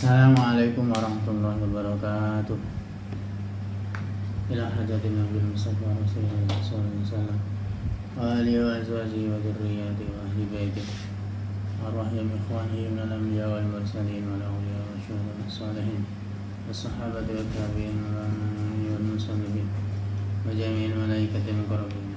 Assalamualaikum warahmatullahi wabarakatuh. Ila hadatin Nabi Mustafa Rasulullah sallallahu alaihi wasallam wa alihi wa azwajihi wa dzurriyyatihi wa ahli baitihi arwahim ikhwanihi min al-anbiya wal mursalin wal awliya wa syuhada was salihin was sahabati wat tabi'in wal muslimin wa jami'il malaikati muqarrabin.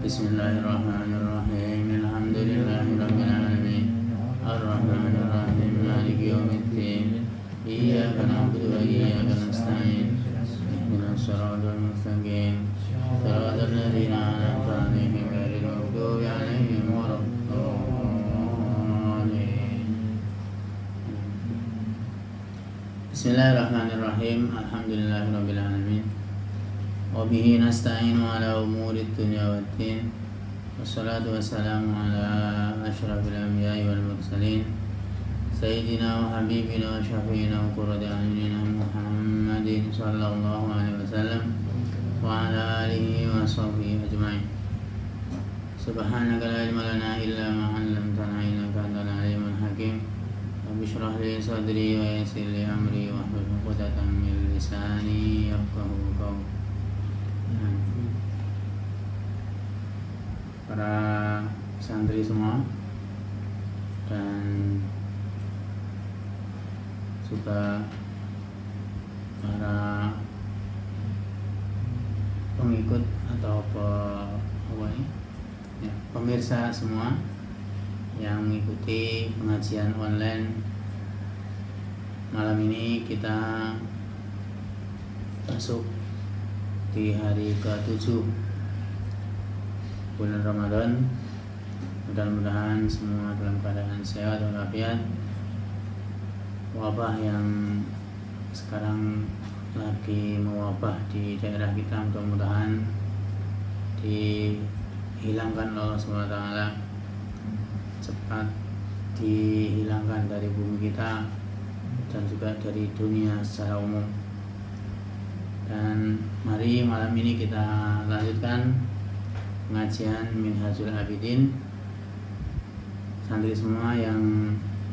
Bismillahirrahmanirrahim. Alhamdulillahi rabbil alamin. Ar-Rahmanir-Rahim. Maliki yaumiddin. Iyyaka na'budu wa iyyaka nasta'in. Ihdinas siratal mustaqim. Siratal ladzina an'amta 'alaihim ghairil maghdubi 'alaihim waladdallin. Bismillahirrahmanirrahim. Alhamdulillahi rabbil alamin. Wa bihi nasta'inu ala umuri dunya waddin. Wassalatu wassalamu ala asyrafil anbiya'i wal mursalin sayyidina wa habibina wa syafi'ina wa qurrati a'yunina Muhammadin sallallahu alaihi wasallam wa ala alihi wa sahbihi ajma'in. Subhanaka la ilma lana illa ma 'allamtana innaka antal alimul hakim. Rabbi shrah li sadri wa yassir li amri wahlul 'uqdatam min lisani yafqahu qawli. Para santri semua dan juga para pengikut atau pemirsa semua yang mengikuti pengajian online malam ini, kita masuk di hari ke-7 bulan Ramadan. Mudah-mudahan semua dalam keadaan sehat walafiat. Wabah yang sekarang lagi mewabah di daerah kita mudah-mudahan dihilangkan oleh Allah SWT, cepat dihilangkan dari bumi kita dan juga dari dunia secara umum. Dan mari malam ini kita lanjutkan pengajian Minhajul Abidin. Santri semua yang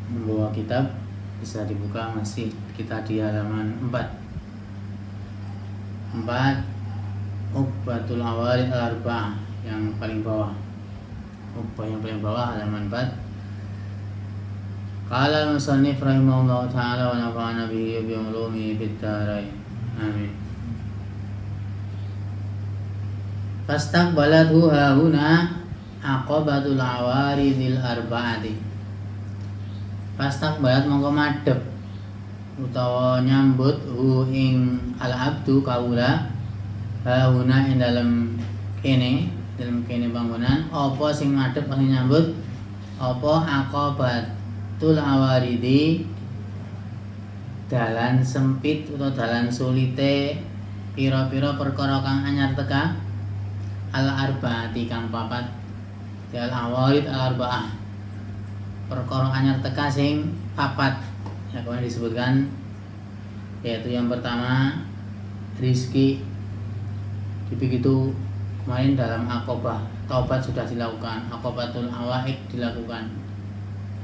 membawa kitab bisa dibuka, masih kita di halaman 4 Uqbatul Awarid al-Arba'ah yang paling bawah. Uqbah yang paling bawah halaman 4. Qala al-musannif rahimahullah ta'ala wa nafa'ana bihi bi ulumihi fid dharain. Amin. Fastaqbalathu hahuna aqabatul awaridil arba'ati. Fastaqbalat mongko madhep utawa nyambut hu ing al abdu kaula hahuna ing dalem kene bangunan. Apa sing madhep sing nyambut? Apa aqabatul awaridi, dalan sempit utawa dalan sulite pira-pira perkara kang anyar teka al-arba'ati kang papat. Al awarid al-arba'ah, perkara anyar teka sing papat ya, kemudian disebutkan, yaitu yang pertama rizki. Begitu kemarin dalam akobah taubat sudah dilakukan, akobatul awaid dilakukan.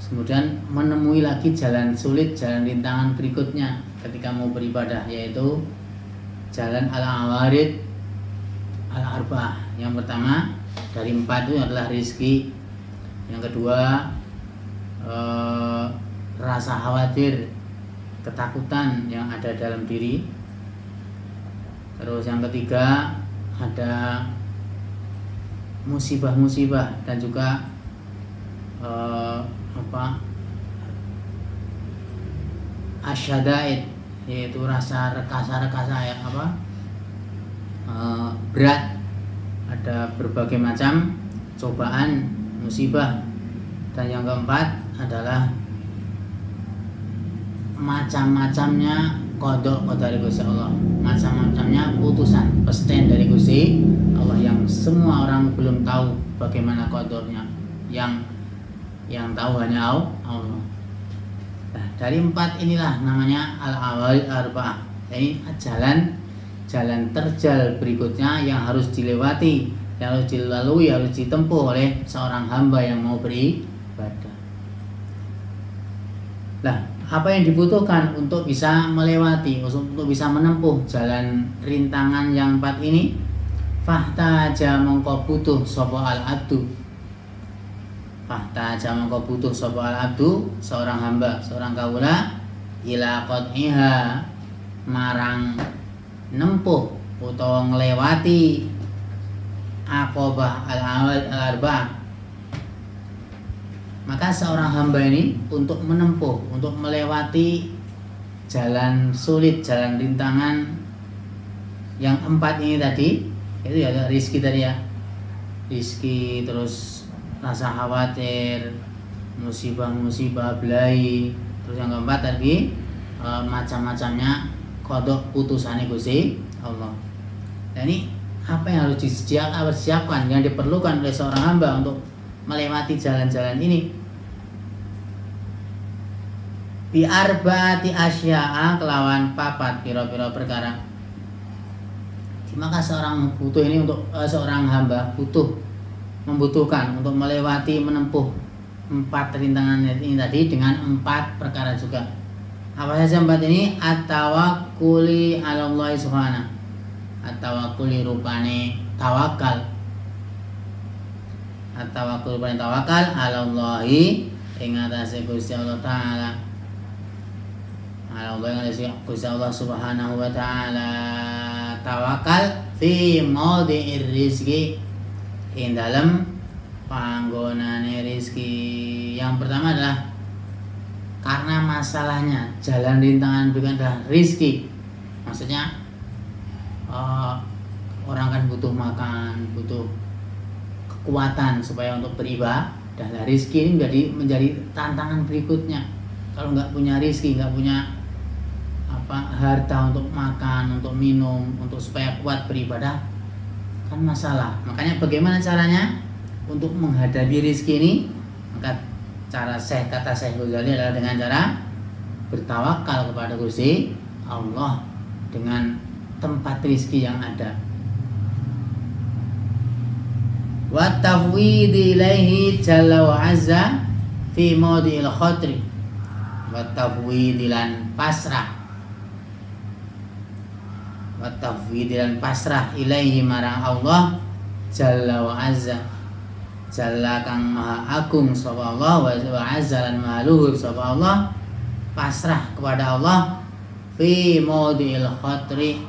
Kemudian menemui lagi jalan sulit, jalan rintangan berikutnya ketika mau beribadah, yaitu jalan al-awarid al-arba'ah. Yang pertama dari 4 itu adalah rizki. Yang kedua rasa khawatir, ketakutan yang ada dalam diri. Terus yang ketiga ada musibah-musibah dan juga asyadaid, yaitu rasa rekasa ya berat, ada berbagai macam cobaan, musibah. Dan yang keempat adalah macam-macamnya qada dari Gusti Allah, macam-macamnya putusan pesten dari Gusti Allah yang semua orang belum tahu bagaimana qadanya, yang tahu hanya Allah. Nah, dari empat inilah namanya al-awal arba'ah. Ini jalan terjal berikutnya yang harus dilewati, yang harus dilalui, harus ditempuh oleh seorang hamba yang mau beribadah. Nah, apa yang dibutuhkan untuk bisa melewati, untuk bisa menempuh jalan rintangan yang empat ini? Fahtaja mongko butuh sapa al-abdu. Fahtaja mongko butuh sapa al-abdu, seorang hamba, seorang kawula, ila qad'iha, marang nempuh utawa nglewati aqobah al-awal al-arba'ah. Maka seorang hamba ini untuk menempuh, untuk melewati jalan sulit, jalan rintangan yang empat ini tadi, itu ya rizki tadi ya, rizki, terus rasa khawatir, musibah belai, terus yang keempat tadi macam-macamnya kodok putusannya Gusti Allah. Dan ini apa yang harus disiapkan, yang diperlukan oleh seorang hamba untuk melewati jalan-jalan ini? Bi arba'ati asya'a, kelawan papat pira-pira perkara. Maka seorang butuh ini untuk seorang hamba membutuhkan untuk melewati, menempuh empat rintangan ini tadi dengan empat perkara juga. Apa saja empat ini? At-tawakkuli 'ala Allah subhanahu. At-tawakkuli rupane tawakal. At-tawakkul rupane tawakal 'ala Allahi ing atase Gusti Allah taala. Ala Allah ing atase Gusti Allah subhanahu wa taala. Tawakal fi maudhi'ir rizqi, ing dalem panggonane rizki. Yang pertama adalah karena masalahnya jalan rintangan bukan adalah rizki. Maksudnya orang kan butuh makan, butuh kekuatan supaya untuk beribadah. Dan rizki ini menjadi tantangan berikutnya. Kalau nggak punya rizki, nggak punya harta untuk makan, untuk minum, untuk supaya kuat beribadah, kan masalah. Makanya bagaimana caranya untuk menghadapi rizki ini? Maka kata Syekh Ghazali adalah dengan cara bertawakal kepada Gusti Allah dengan tempat rizki yang ada. Wa tafwidi ilaihi jalla wa azza fi maudhi'il khatri. Wa tafwidilan pasrah. Wa tafwidilan pasrah ilaihi marang Allah jalla wa azza. Jalla kang maha agung sapa Allah, wa azza lan maha luhur sapa Allah, pasrah kepada Allah fi maudhi'il khatri,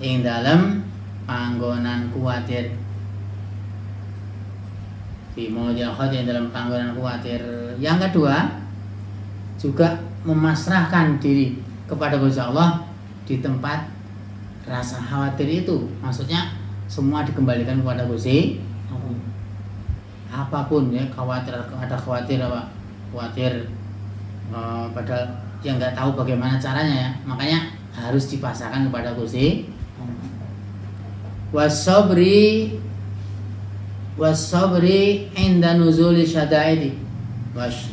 ing dalem panggonan kuwatir. Fi maudhi'il khatri, dalam panggonan kuwatir. Yang kedua, juga memasrahkan diri kepada Gusti Allah di tempat rasa khawatir itu. Maksudnya semua dikembalikan kepada Gusti Allah. Apapun ya, khawatir apa? Khawatir padahal yang nggak tahu bagaimana caranya ya. Makanya harus dipasrahkan kepada Gusti. Wasabri inda nuzuli syada'idi.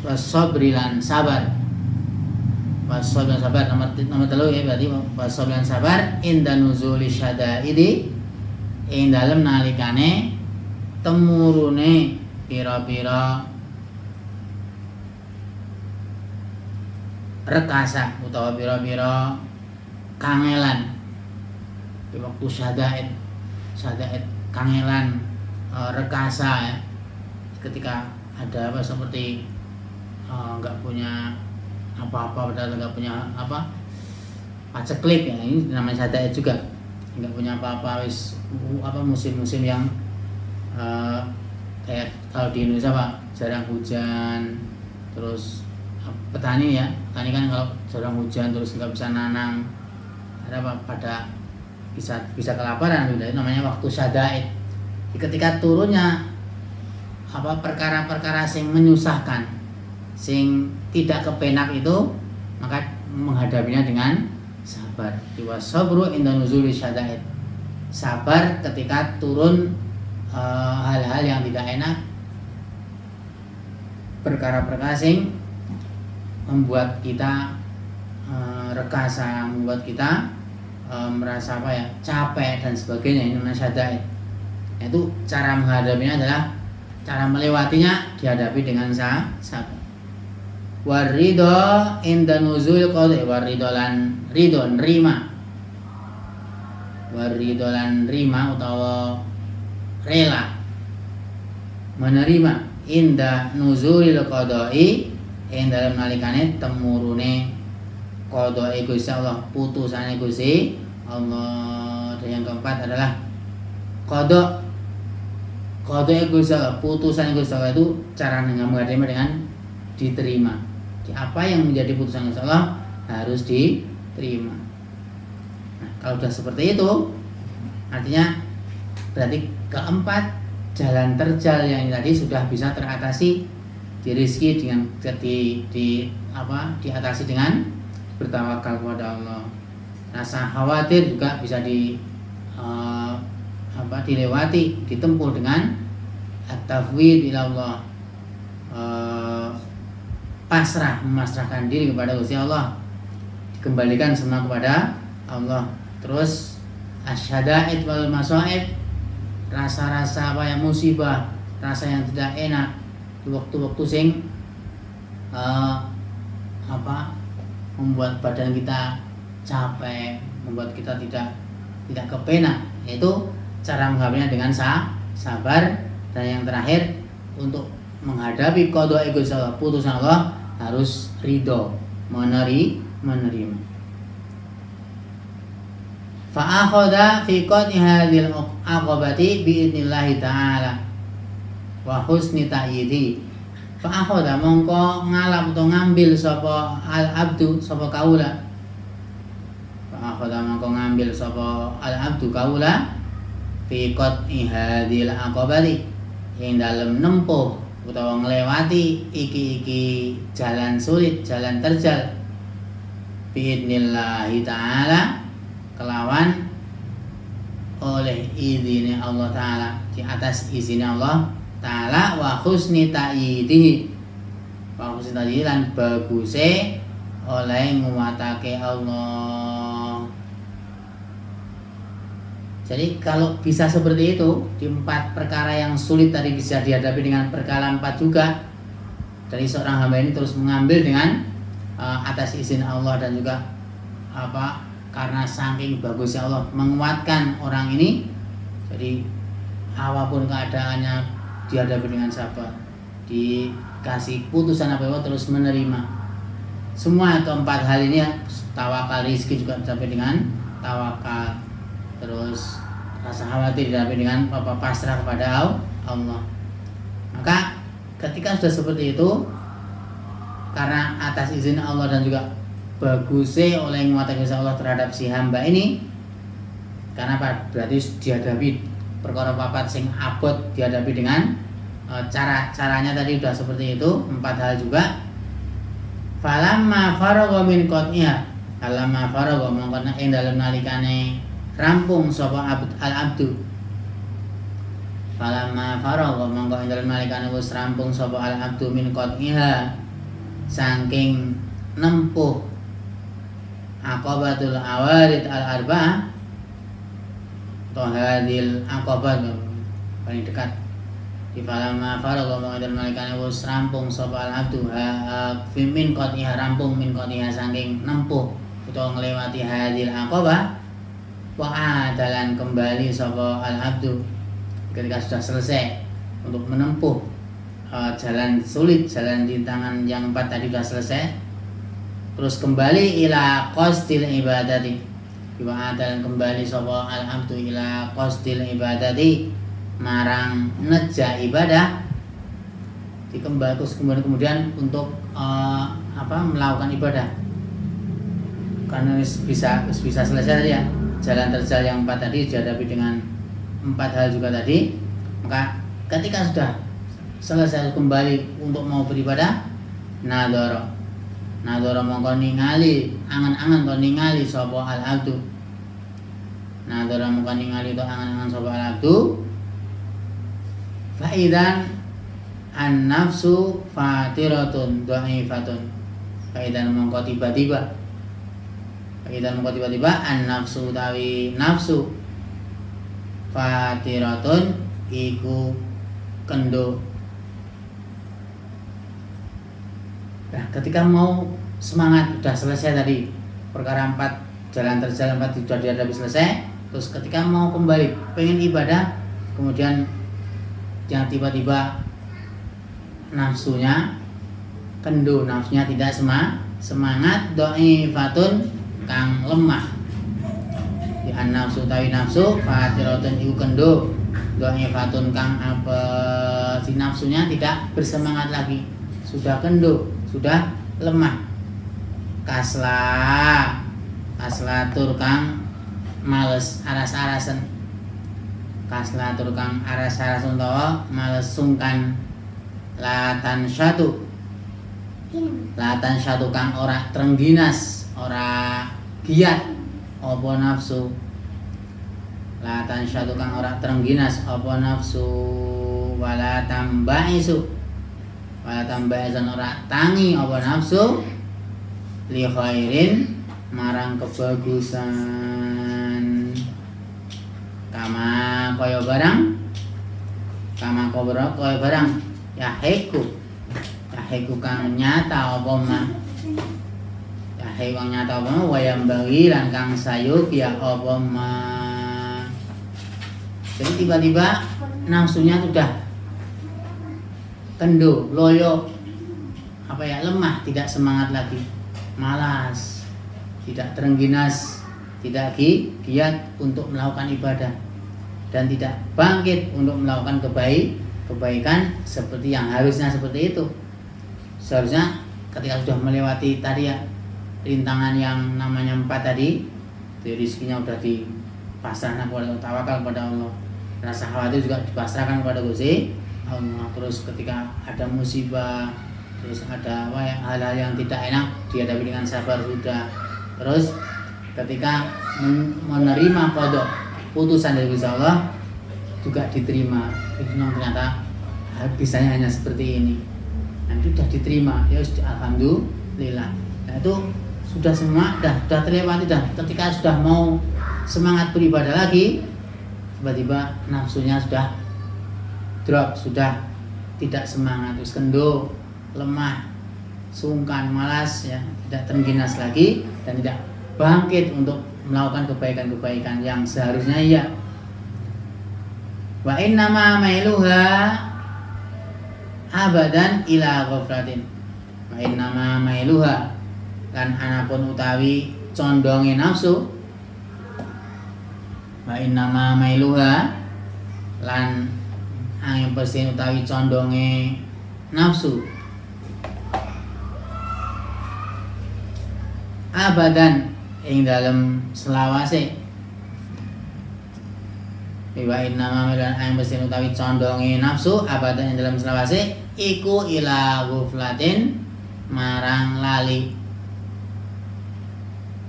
Wasabri lan sabar. Wasabri lan sabar nomor 3 ya, berarti wasabri lan sabar inda nuzuli syada'idi, ing dalem nalikane temurune pira-pira rekasa utawa pira-pira kangelan di waktu syada'id kangelan, rekasa ya, ketika ada apa seperti nggak punya apa-apa, padahal nggak punya paceklik ya, ini namanya syada'id juga, nggak punya apa-apa, musim-musim yang kayak kalau di Indonesia Pak jarang hujan, terus petani kan kalau sedang hujan terus nggak bisa nanam, ada apa pada bisa kelaparan, itu namanya waktu syadaid. Ketika turunnya apa perkara-perkara sing menyusahkan, sing tidak kepenak itu, maka menghadapinya dengan sabar. Sabru inda nuzuli syadaid. Sabar ketika turun hal-hal yang tidak enak, perkara-perkara sing membuat kita rekasa, membuat kita merasa apa ya, capek dan sebagainya. Ini namanya syadaid. Itu cara menghadapinya adalah, cara melewatinya dihadapi dengan sabar. Waridho inda nuzul qadha, waridho lan ridho nerima, waridho lan nerima utawa rela menerima inda nuzulil qadai, ing dalem nalikane temurune qadai Gusti Allah, putusane Gusti Allah. Dan yang keempat adalah qada Gusti Allah, putusan Gusti Allah itu cara menghadapinya dengan diterima. Apa yang menjadi putusan Gusti Allah harus diterima. Nah, kalau sudah seperti itu, artinya berarti keempat jalan terjal yang tadi sudah bisa teratasi. Di rezeki dengan diatasi dengan bertawakal kepada Allah. Rasa khawatir juga bisa dilewati, ditempuh dengan at-tafwid ila Allah, pasrah, memasrahkan diri kepada Gusti Allah, dikembalikan semua kepada Allah. Terus asyadaid wal masaib, rasa-rasa apa yang musibah, rasa yang tidak enak, di waktu-waktu sing membuat badan kita capek, membuat kita tidak kepenak, yaitu cara menghadapinya dengan sabar. Dan yang terakhir, untuk menghadapi qada Gusti Allah, putusan Allah, harus ridho, menerima. Fa akhadha fi qadhi hadhil aqabati bi idnillahi ta'ala wa husni ta'yidi. Fa akhadha mongko ngalap utawa ngambil sapa al abdu, sapa kaula. Fa akhadha mongko ngambil sapa al abdu kaula fi qadhi hadhil aqabati, yang dalam nempuh utawa ngelewati iki jalan sulit, jalan terjal, biidnillahi ta'ala, kelawan oleh izinnya Allah Ta'ala, di atas izinnya Allah Ta'ala, wa husni ta'yidihi, wa husni ta'yidihi lan baguse oleh nguwatake Allah. Jadi kalau bisa seperti itu, di 4 perkara yang sulit tadi bisa dihadapi dengan perkara 4 juga. Dari seorang hamba ini terus mengambil dengan atas izin Allah, dan juga karena saking bagusnya Allah menguatkan orang ini. Jadi apapun keadaannya dihadapi dengan sabar, dikasih putusan apa terus menerima. Semua keempat hal ini ya, tawakal, rizki juga sampai dengan tawakal, terus rasa khawatir dihadapi dengan pasrah kepada Allah. Maka ketika sudah seperti itu, karena atas izin Allah dan juga bagusnya oleh menguatkan Allah terhadap si hamba ini, karena berarti dihadapi perkara papat sing abot, dihadapi dengan caranya tadi sudah seperti itu, 4 hal juga. Falamma faragha min qat'iha, falamma faragha mongkon ing dalem nalikane rampung sapa al-abdu, falamma faragha mongkon ing dalem nalikane wis rampung sapa al-abdu min qat'iha, saking nempuh aqabatul awarid al-arba'ah, atau hadil aqabat paling dekat. Di falamma faragha mongkon ing dalem nalikane wis rampung sapa al-abdu min qat'iha, rampung min qat'iha saking nempuh utawa nglewati hadil aqabah, wa adalan kembali sapa al-abdu ketika sudah selesai untuk menempuh jalan sulit, jalan rintangan yang 4 tadi sudah selesai, terus kembali ila qasdil ibadati, wa adalan kembali sapa al-abdu ila qasdil ibadati, marang neja ibadah, dikembali terus kemudian untuk melakukan ibadah, karena bisa selesai ya jalan terjal yang 4 tadi dihadapi dengan 4 hal juga tadi, maka ketika sudah selesai kembali untuk mau beribadah, nadoro mongko ningali angan-angan to ningali sapa al abdu, nadoro mongko ningali to angan-angan sapa al abdu, faidan an nafsu fatiratun dhaifatun, faidan mongko tiba-tiba an nafsu utawi nafsu fatiratun iku kendo. Nah, ketika mau semangat sudah selesai tadi perkara 4 jalan terjal 4 sudah dihadapi selesai, terus ketika mau kembali pengen ibadah, kemudian yang tiba-tiba nafsunya kendo, nafsunya tidak semangat, dhaifatun kang lemah. Di an-nafsu tawi nafsu fatiratun iku kendo, dhaifatun kang apa si nafsunya tidak bersemangat lagi, sudah kendo, sudah lemah. Kasla tur kang males aras-arasen, kasla tur kang aras-arasen utawa males sungkan. Latan syatu kang ora trengginas, ora giat apa nafsu. Latan syatu kang ora trengginas apa nafsu. Wala tambaisu ora tangi apa nafsu li khairin marang kebagusan. Kama kaya barang yaheku kang nyata apa mah, yaheku kang nyata apa mah, wayang bagi lan kang sayuk ya apa mah. Jadi tiba-tiba nafsunya sudah kendo, loyo, lemah, tidak semangat lagi, malas, tidak terengginas, tidak giat untuk melakukan ibadah, dan tidak bangkit untuk melakukan kebaikan seperti yang harusnya seperti itu. Seharusnya ketika sudah melewati tadi ya rintangan yang namanya 4 tadi, rezekinya sudah dipasrahkan kepada Allah, tawakal kepada Allah, rasa khawatir juga dipasrahkan kepada Gusti Allah. Terus ketika ada musibah, terus ada hal-hal yang tidak enak dihadapi dengan sabar sudah. Terus ketika menerima qada, putusan dari Gusti Allah juga diterima. Itu ternyata bisanya hanya seperti ini. Nah, itu sudah diterima. Ya alhamdulillah. Nah, itu sudah semua sudah terlewati dah. Ketika sudah mau semangat beribadah lagi, tiba-tiba nafsunya sudah drop, sudah tidak semangat, terus kendo, lemah, sungkan, malas ya, tidak terengginas lagi dan tidak bangkit untuk melakukan kebaikan-kebaikan yang seharusnya ya. Wa innama mailuha abadan ila ghaflatin. Wa innama mailuha lan anapun utawi condonge nafsu. Wa innama mailuha lan angin persin utawi condonge nafsu abadan ing dalam selawase. Wa inna mamilan ayam besin utawi condongi nafsu abadan yang dalam selawase iku ila ghuflatin marang lali.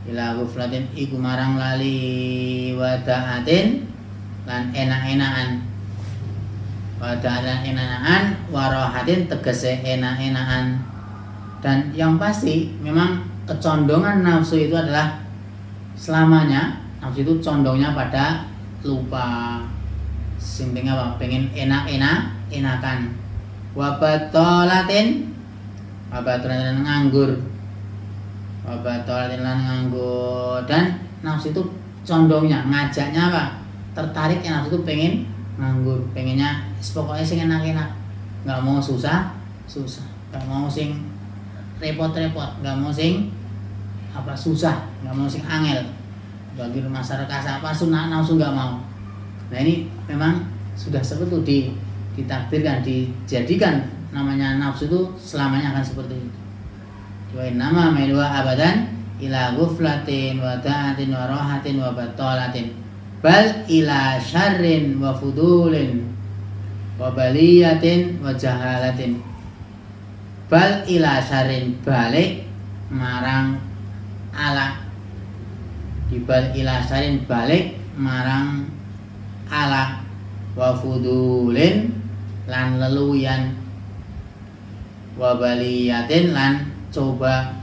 Ila ghuflatin iku marang lali wada'atin lan enak-enakan. Wada'atin enak-enakan warohatin tegese enak-enakan. Dan yang pasti memang kecondongan nafsu itu adalah selamanya. Nafsu itu condongnya pada lupa, simpingnya apa? Pengen enakan. Wabatolatin nganggur. Wabatolatin lan nganggur. Dan nafsu itu condongnya, ngajaknya apa? Tertariknya nafsu itu pengen nganggur, pengennya pokoknya sing enak-enak, nggak mau susah, nggak mau sing repot-repot, nggak mau sing susah, nggak mau sing angel. Bagi masyarakat apa sunnah nafsu nggak mau. Nah ini memang sudah seperti itu ditakdirkan, dijadikan namanya nafsu itu selamanya akan seperti itu. Wa nama mailwa abadan ila ghuflatin wa da'atin wa rahatin wa batalatin, bal ila syarrin wa fudulin wa baliyatin wa jahalatin. Bal ila syarrin, balik marang ala, dibal ila syarrin, balik marang ala, wa fudulin lan leluyan, wa baliyatin lan coba,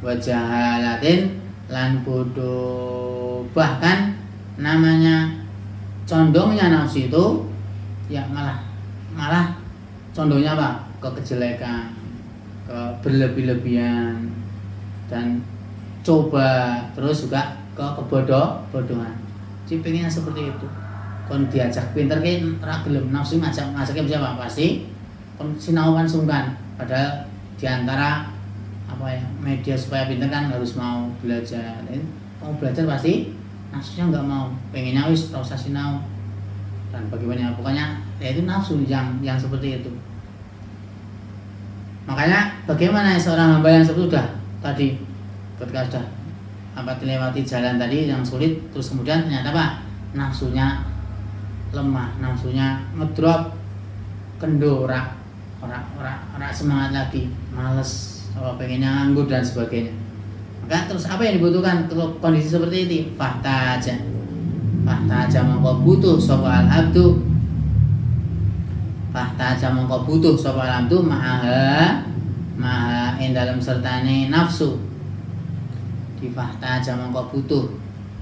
wa jahalatin lan bodoh. Bahkan namanya condongnya nafsu itu ya malah condongnya apa? Ke kejelekan, ke berlebih-lebihan, dan coba terus juga ke kebodohan. Jadi pengennya seperti itu. Kon diajak pinter kayak ora gelem, nafsu ngajaknya siapa? Pasti kon sinau kan sungkan. Padahal diantara apa ya, media supaya pinter kan harus mau belajar. Mau belajar pasti nafsunya nggak mau, pengennya wis ora usah sinau. Dan bagaimana, pokoknya ya itu nafsu yang seperti itu. Makanya bagaimana seorang hamba yang sudah tadi, ketika sudah dilewati jalan tadi yang sulit, terus kemudian ternyata apa? Nafsunya lemah, nafsunya ngedrop, kendor, ora semangat lagi, males, pengennya nganggur dan sebagainya. Maka terus apa yang dibutuhkan kalau kondisi seperti ini? Fahtaja mongko butuh sapa al-abdu, fahtaja mongko butuh sapa al-abdu maha ing dalam sertane nafsu. Di fahtaja mongko butuh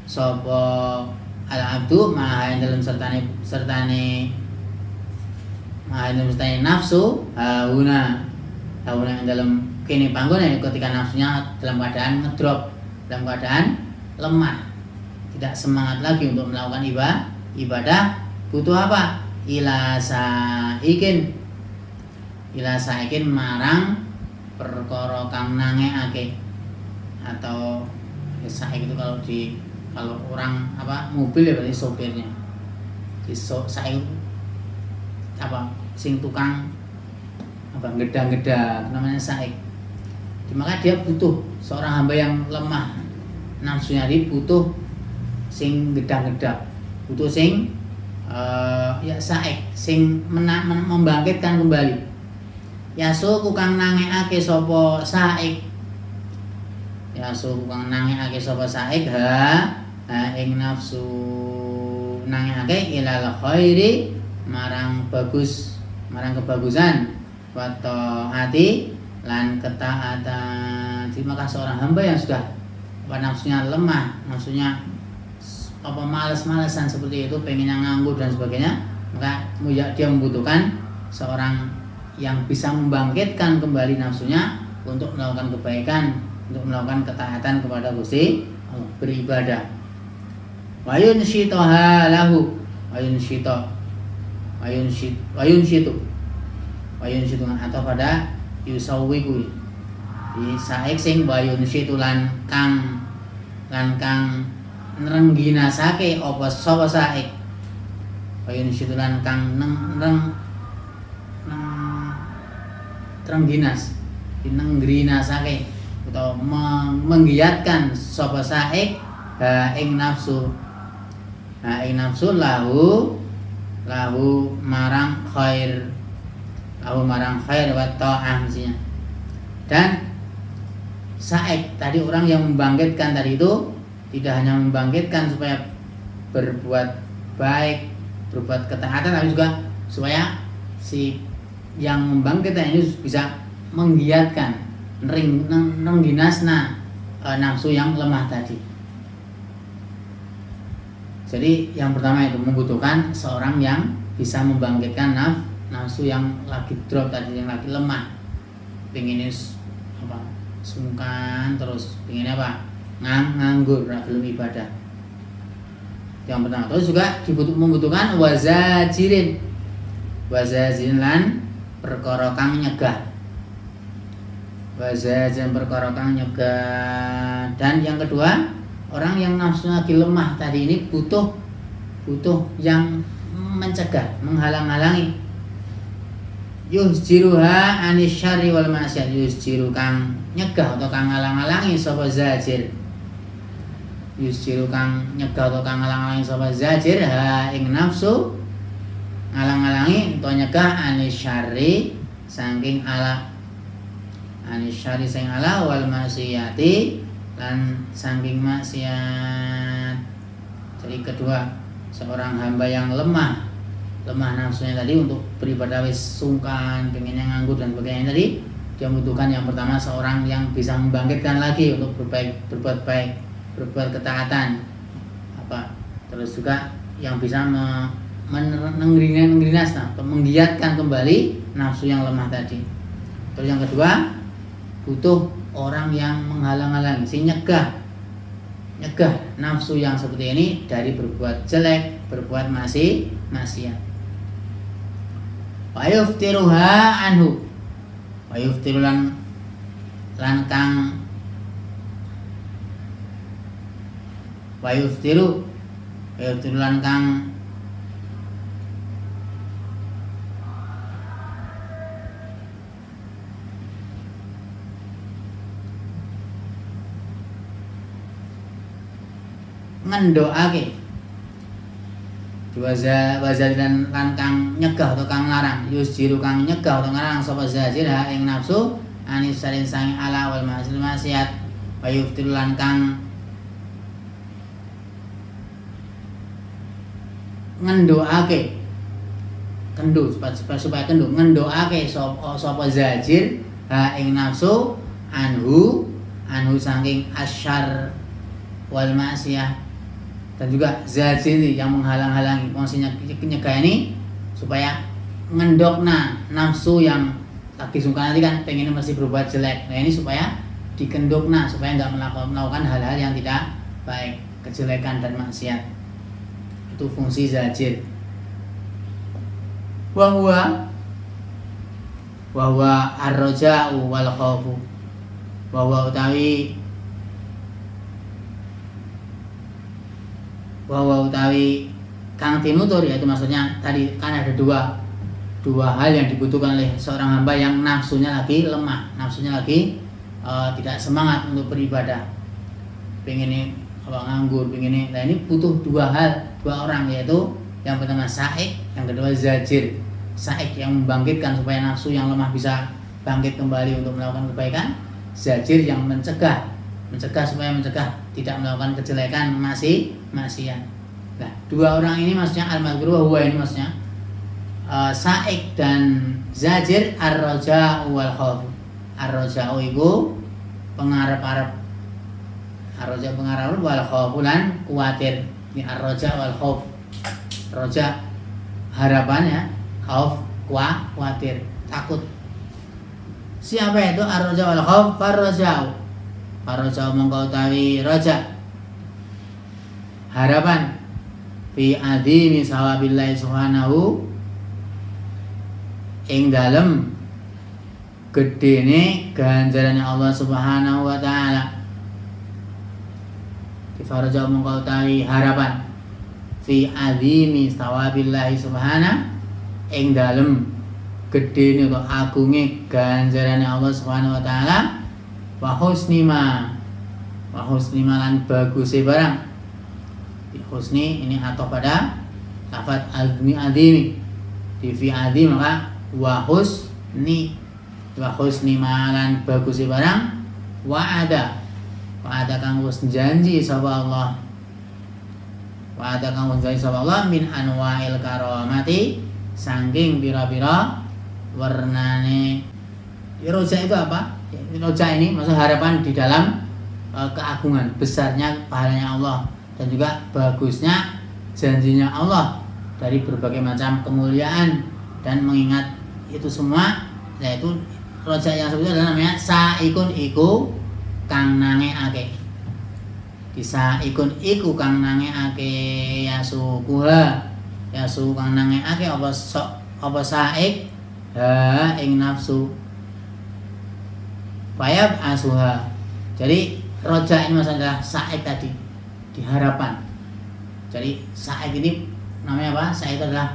sapa al-abdu maha ing dalam sertane nafsu, hauna ing dalam kene panggonan ketika nafsunya dalam keadaan ngedrop, dalam keadaan lemah, tidak semangat lagi untuk melakukan ibadah, butuh apa? Ila saikin marang perkara kang nangekake. Atau saik itu kalau orang apa mobil ya berarti sopirnya. Di saik apa sing tukang apa ngedang namanya saik. Maka dia butuh seorang hamba yang lemah nafsunya, dia butuh sing gedang-gedang, butuh sing ya saik, sing membangkitkan kembali. Yasu kang nangekake sapa saik, yasu kang nangekake sapa saik ing nafsu nangekake ilal khairi marang kebagusan, wa taati lan ketaatan. Jadi maka seorang hamba yang sudah nafsunya lemah, nafsunya males-malesan seperti itu, pengennya nganggur dan sebagainya, maka dia membutuhkan seorang yang bisa membangkitkan kembali nafsunya untuk melakukan kebaikan, untuk melakukan ketaatan kepada Gusti Allah, beribadah. Wayun syitoha lahu, wayun syito atau pada yusawiku di saik sing wayun syito lan kang nrengginasake apa sapa saik, wayun syito lan kang nengginasake atau menggiatkan sapa saik ing nafsu lahu marang khair wa ta'ah mestinya. Dan saik tadi orang yang membangkitkan tadi itu tidak hanya membangkitkan supaya berbuat baik, berbuat ketaatan, tapi juga supaya si yang membangkitkan ini bisa menggiatkan nengginasna nafsu yang lemah tadi. Jadi yang pertama itu membutuhkan seorang yang bisa membangkitkan nafsu yang lagi drop tadi, yang lagi lemah, pengen apa sungkan terus, pengen apa nganggur, belum ibadah. Yang pertama. Terus juga membutuhkan wazajirin lan perkara kang nyegah, wazajirin perkara kang nyegah. Dan yang kedua, orang yang nafsunya lagi lemah tadi ini butuh yang mencegah, menghalang-halangi yusjiruha anis syarri wal maksiat. Yusjiru kang nyegah atau kang ngalang-alangi sapa zajir. Yusjiru kang nyegah atau kang ngalang-alangi sapa zajir ha ing nafsu, ngalang-alangi utawa nyegah anis syarri saking ala, anis syarri sing ala wal maksiati lan saking maksiat. Jadi kedua, seorang hamba yang lemah nafsunya tadi untuk beribadah wis sungkan, pengennya nganggur dan sebagainya tadi, dia membutuhkan yang pertama seorang yang bisa membangkitkan lagi untuk berbuat baik, berbuat ketaatan, terus juga yang bisa mengginas atau menggiatkan kembali nafsu yang lemah tadi. Terus yang kedua, butuh orang yang menghalang-halangi, si nyegah nafsu yang seperti ini dari berbuat jelek, berbuat maksiat. Wa yuftiruha anhu, wa yuftiru lan kang wa yuftiru lan kang ngendoake. Wazir lan kang nyegah atau kang larang, yusjiru kang nyegah atau ngarang sapa zajir ha ing nafsu anis saling sang ala wal maksiat. Wa yuftir lan kang ngendoake, supaya kendo ngendoake sapa zajir ha ing nafsu anhu saking asyar wal maksiat. Dan juga zajir yang menghalang-halangi, maksudnya nyegah ini supaya ngendokna nafsu yang lagi sungkan nanti kan pengen mesti berbuat jelek. Nah ini supaya dikendokna supaya nggak melakukan hal-hal yang tidak baik, kejelekan dan maksiat. Itu fungsi zajir. Wahwa ar-raja'u wal khawfu. Wahwa utawi kang tinutur, yaitu maksudnya tadi kan ada dua hal yang dibutuhkan oleh seorang hamba yang nafsunya lagi lemah, nafsunya lagi tidak semangat untuk beribadah, pengen nganggur, nah ini butuh dua orang, yaitu yang pertama saik, yang kedua zajir. Saik yang membangkitkan supaya nafsu yang lemah bisa bangkit kembali untuk melakukan kebaikan, zajir yang mencegah tidak melakukan kejelekan, maksiat. Nah, dua orang ini maksudnya al-madhkur huwa ini maksudnya saik dan zajir ar-raja'u wal khauf. Ar-raja'u iku pengarep-arep, ar-raja pengarep wal khauf lan kuwatir. Ini ar-raja wal khauf. Raja harapannya, khauf kuwatir, takut. Siapa itu ar-raja wal khauf? Farraja'u. Farraja'u mongko utawi raja, harapan fi adhimi sawabillahi subhanahu ing dalem gedene ganjarannya Allah Subhanahu wa taala. Farraja'u mongko utawi harapan fi adhimi sawabillahi subhanahu ing dalem gedene atau agunge ganjarannya Allah Subhanahu wa taala. Wa husni ma lan baguse barang. Husni ini atau pada lafaz azmi di fi azim, maka wa husni ma lan baguse barang. Wa ada kang wis janji sapa Allah, min anwa'il karamati, saking pira-pira warnane. Roja itu apa? Roja ini maksud harapan di dalam keagungan besarnya pahalanya Allah dan juga bagusnya janjinya Allah dari berbagai macam kemuliaan, dan mengingat itu semua, yaitu roja yang sebetulnya adalah namanya saikun iku kang nangeake. Di saikun iku kang nangeake yasu kang nangeake apa saik ha ing nafsu payab asuha. Jadi roja ini maksudnya saik tadi, di harapan. Jadi saik ini namanya apa? Saik adalah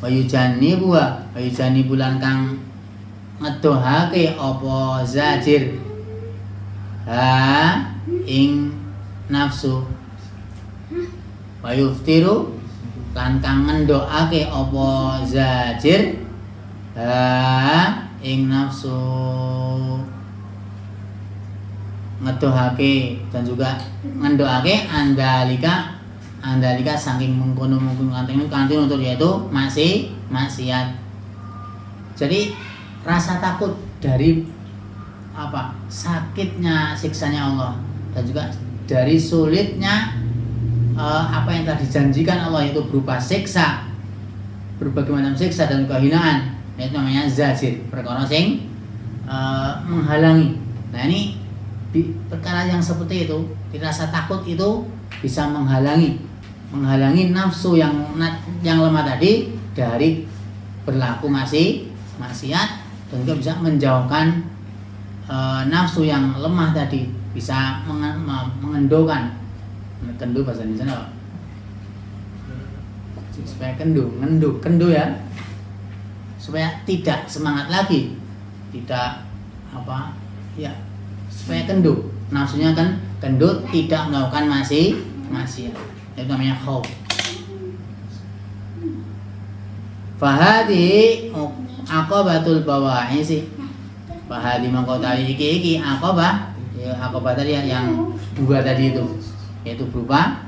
wayujanibu lan kang ngedohake apa zajir ing nafsu, wayuftiru lan kang ngendokake apa zajir ing nafsu, ngedohake dan juga ngendokake andalika saking mengkono-mengkono kanthi untuk yaitu maksiat. Jadi rasa takut dari sakitnya siksanya Allah dan juga dari sulitnya apa yang telah dijanjikan Allah, yaitu berupa siksa, berbagai macam siksa dan kehinaan, yaitu namanya zajir, perkara sing menghalangi. Nah ini perkara yang seperti itu, rasa takut itu bisa menghalangi nafsu yang lemah tadi dari berlaku maksiat, dan juga bisa menjauhkan nafsu yang lemah tadi, bisa mengendokan. Kendu bahasa Indonesia apa? Supaya kendu ya, supaya tidak semangat lagi, tidak supaya kendu, nafsunya kan kendut, tidak melakukan maksiat. Itu namanya khauf. Fahadi aqabatul bawa'isi. Fahadi mangkotawi iki aqabah. Ya, aqabah tadi yang dua tadi itu, yaitu berupa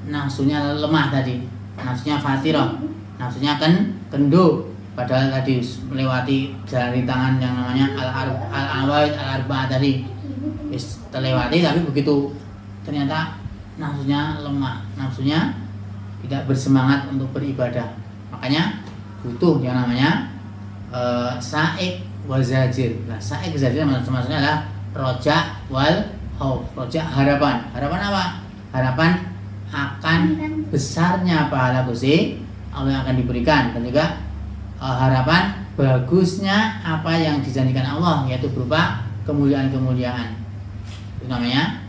nafsunya lemah tadi, nafsunya fatirah, nafsunya kendu, padahal tadi melewati jalan rintangan yang namanya al-awaid al-arba'ah tadi terlewati, tapi begitu ternyata nafsunya lemah, nafsunya tidak bersemangat untuk beribadah, makanya butuh yang namanya sa'iq wa zajir. Nah, sa'iq zajir maksudnya adalah roja wal khauf. Roja harapan apa? Harapan akan besarnya pahala Gusti Allah yang akan diberikan, dan juga harapan bagusnya apa yang dijanjikan Allah, yaitu berupa kemuliaan-kemuliaan. Itu namanya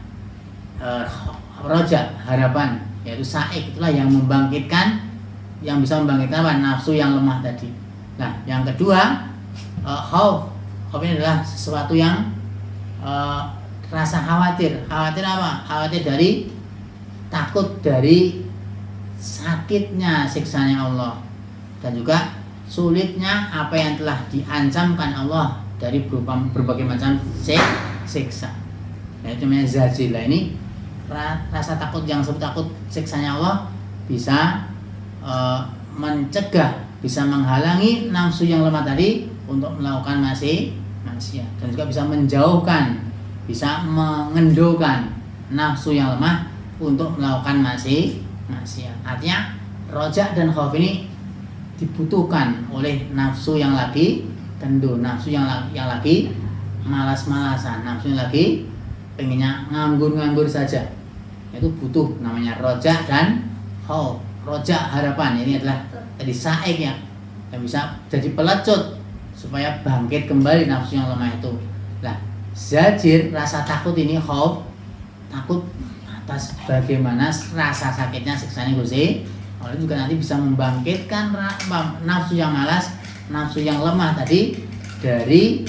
roja, harapan, yaitu sa'iq, itulah yang membangkitkan, yang bisa membangkitkan nafsu yang lemah tadi. Nah, yang kedua khauf. Khauf ini adalah sesuatu yang rasa khawatir apa? Khawatir dari, takut dari sakitnya siksanya Allah, dan juga sulitnya apa yang telah diancamkan Allah dari berbagai macam siksa. Nah, itu namanya zajir. Ini rasa takut yang sebut takut siksanya Allah bisa mencegah, bisa menghalangi nafsu yang lemah tadi untuk melakukan maksiat, dan juga bisa menjauhkan, bisa mengendokan nafsu yang lemah untuk melakukan maksiat. Artinya roja dan khauf ini dibutuhkan oleh nafsu yang lagi kendu, nafsu yang lagi malas-malasan, nafsu yang lagi pengennya nganggur saja. Itu butuh namanya roja dan khauf. Roja harapan, ini adalah tadi sa'iq yang bisa jadi pelecut supaya bangkit kembali nafsu yang lemah itu. Nah, zajir, rasa takut ini, khauf, takut atas bagaimana rasa sakitnya siksanya Gusti Allah, juga nanti bisa membangkitkan nafsu yang malas, nafsu yang lemah tadi dari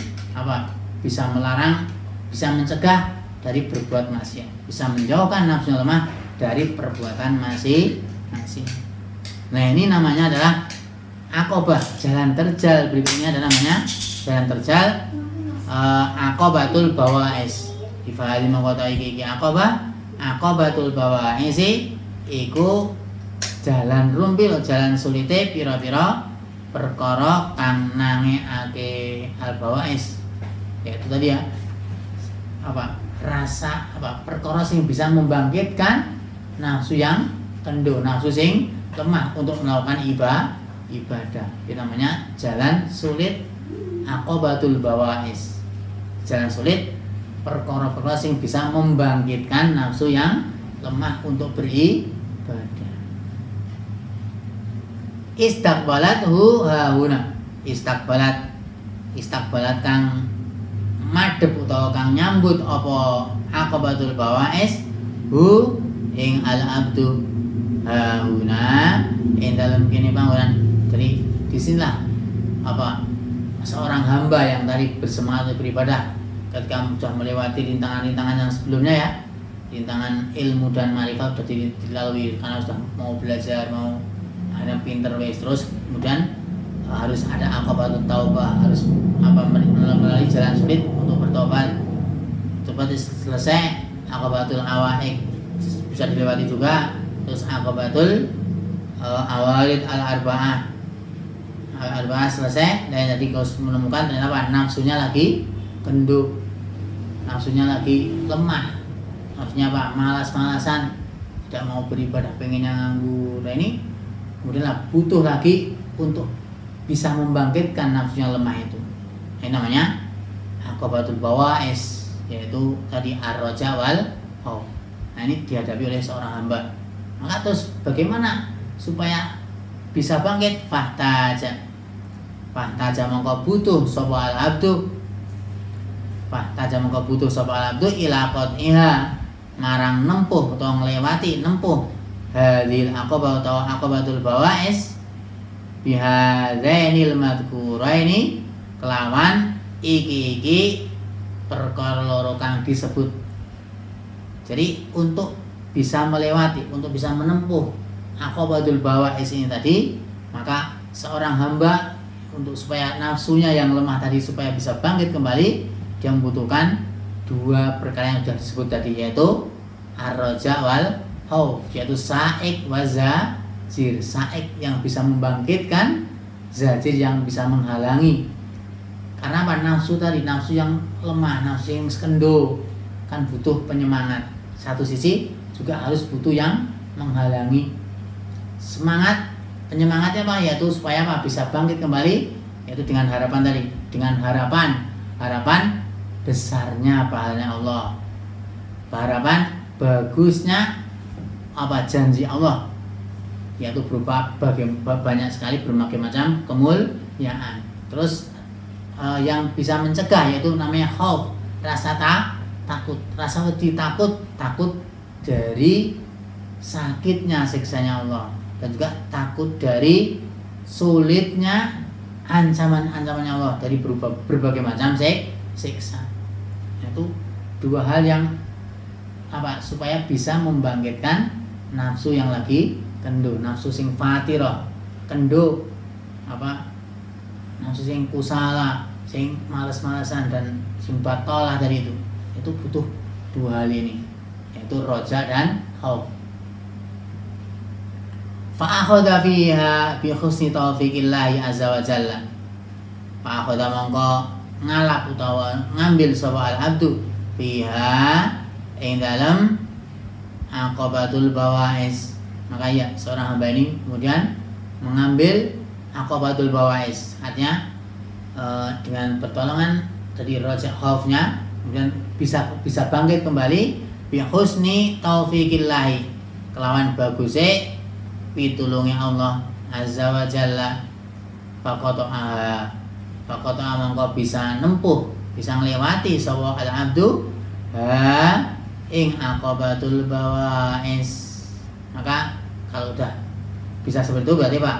bisa melarang, bisa mencegah dari berbuat maksiat, bisa menjauhkan nafsu yang lemah dari perbuatan maksiat. Nah, ini namanya adalah aqabah, jalan terjal. Berikutnya adalah namanya jalan terjal aqabatul bawa'is. Difahami mangkota iki aqabatul bawa'is iku jalan rumpil, jalan sulite pira-pira perkara kang nangekake al bawa'is. Yaitu tadi ya, rasa perkara sing bisa membangkitkan nafsu yang kendu, nafsu sing lemah untuk melakukan ibadah. Itu namanya jalan sulit aqabatul bawa'is. Jalan sulit perkara-perkara sing bisa membangkitkan nafsu yang lemah untuk beribadah. Istaqbalathu hauna. Istaqbalat kang madhep utawa kang nyambut apa aqabatul bawa'is hu ing al abdu hauna ing dalem kene panggonan. Jadi disinilah seorang hamba yang tadi bersemangat beribadah ketika sudah melewati rintangan-rintangan yang sebelumnya ya, rintangan ilmu dan marifat sudah dilalui karena sudah mau belajar, mau ada pinter wes, terus kemudian harus ada aqabatut taubah, harus melalui jalan sulit untuk bertobat. Coba selesai aqabatul awaik bisa dilewati juga, terus aqabatul awalid al-arba'ah selesai, dan tadi kau menemukan ternyata apa? Nafsunya lagi kenduk, nafsunya lagi lemah, nafsunya apa? Malas-malasan, tidak mau beribadah, pengennya nganggur. Nah ini kemudian butuh lagi untuk bisa membangkitkan nafsunya lemah itu. Ini namanya aqabatul bawa'is, yaitu tadi ar-raja wal khauf. Nah ini dihadapi oleh seorang hamba. Maka terus bagaimana supaya bisa bangkit? Fahtaja mongko butuh sapa al-abdu, fahtaja mongko butuh sapa al-abdu ila qat'iha, marang nempuh utawa nglewati nempuh hadhil aqabah utawa aqabatul bawa'is bihadzainil madhkuraini, kelawan iki perkara loro kang disebut. Jadi untuk bisa melewati, untuk bisa menempuh aqabatul bawa'is ini tadi, maka seorang hamba untuk supaya nafsunya yang lemah tadi supaya bisa bangkit kembali, dia membutuhkan dua perkara yang sudah disebut tadi, yaitu ar-raja wal khauf, yaitu sa'ik wa zajir. Sa'ik yang bisa membangkitkan, zajir yang bisa menghalangi. Karena apa? Nafsu tadi, nafsu yang lemah, nafsu yang skendo kan butuh penyemangat. Satu sisi juga harus butuh yang menghalangi. Semangat, penyemangatnya apa? Yaitu supaya apa? Bisa bangkit kembali, yaitu dengan harapan tadi, dengan harapan besarnya pahalanya Allah, harapan bagusnya janji Allah, yaitu berupa banyak sekali berbagai macam kemuliaan. Terus yang bisa mencegah yaitu namanya khauf, rasa takut, rasa wedi, takut dari sakitnya siksanya Allah, dan juga takut dari sulitnya ancaman-ancamannya Allah dari berbagai macam siksa. Itu dua hal yang supaya bisa membangkitkan nafsu yang lagi kendo, nafsu sing fatirah kendo, nafsu sing kusala, sing males-malesan dan sing batalah dari itu butuh dua hal ini, yaitu roja dan khauf. Fa'akhoda fiha bi husni taufiqillahi azza wa jalla. Fa'akhoda mongko ngalap utawa ngambil sapa al-abdu fiha ing dalam aqabatul bawa'is. Maka ya seorang hamba ini kemudian mengambil aqabatul bawa'is, artinya dengan pertolongan dari roja khaufnya kemudian bisa bangkit kembali bi husni taufiqillahi, kelawan bagusnya pitulungi Allah azza wa jalla. Faqata'a mongko bisa nempuh, bisa nglewati sapa al-abdu ing aqabatul bawa'is. Maka kalau udah bisa seperti itu berarti Pak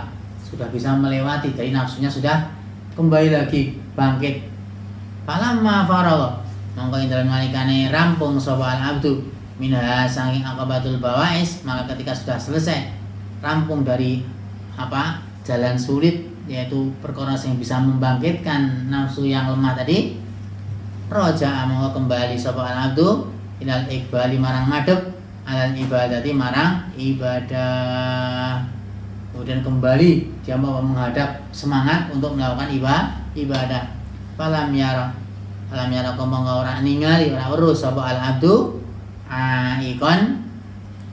sudah bisa melewati, dari nafsunya sudah kembali lagi bangkit. Falamma faragha mongko ing dalem nalikane rampung sapa al-abdu minha saking aqabatul bawa'is, maka ketika sudah selesai rampung dari jalan sulit, yaitu perkara yang bisa membangkitkan nafsu yang lemah tadi, roja mongko kembali sapa al-abdu ilal iqbali marang madhep alal ibadati marang ibadah. Kemudian kembali dia mau menghadap, semangat untuk melakukan ibadah. Falam yara mongko ora ningali, ora weruh sapa al-abdu aikon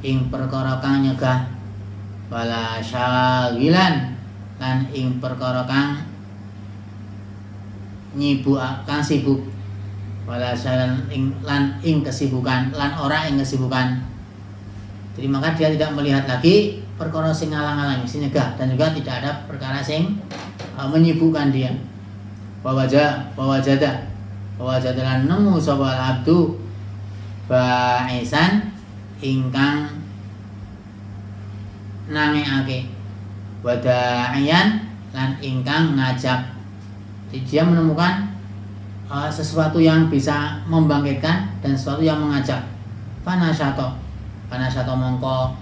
ing perkara kang nyegah, wala syagilan lan ing perkara kang sibuk, wala syagilan ing kesibukan lan ora ing kesibukan. Jadi maka dia tidak melihat lagi perkara sing ngalang-alangi, sing nyegah, dan juga tidak ada perkara sing menyibukkan dia. Wawajada lan nemu sapa al-abdu ba'isan ingkang nangekake, wada'iyan lan ingkang ngajak. Jadi dia menemukan sesuatu yang bisa membangkitkan dan sesuatu yang mengajak. Fanasyato mongko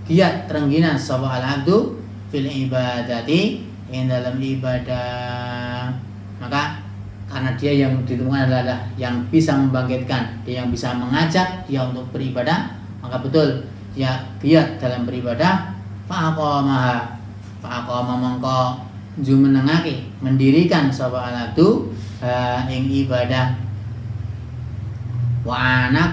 giat terengginas sapa al-abdu fil ibadati ing dalam ibadah. Maka karena dia yang ditemukan adalah yang bisa membangkitkan, dia yang bisa mengajak dia untuk beribadah, maka betul dia giat dalam beribadah. Fa'aqama mongko jumenengake mendirikan sapa al-abdu ing ibadah. Wa ana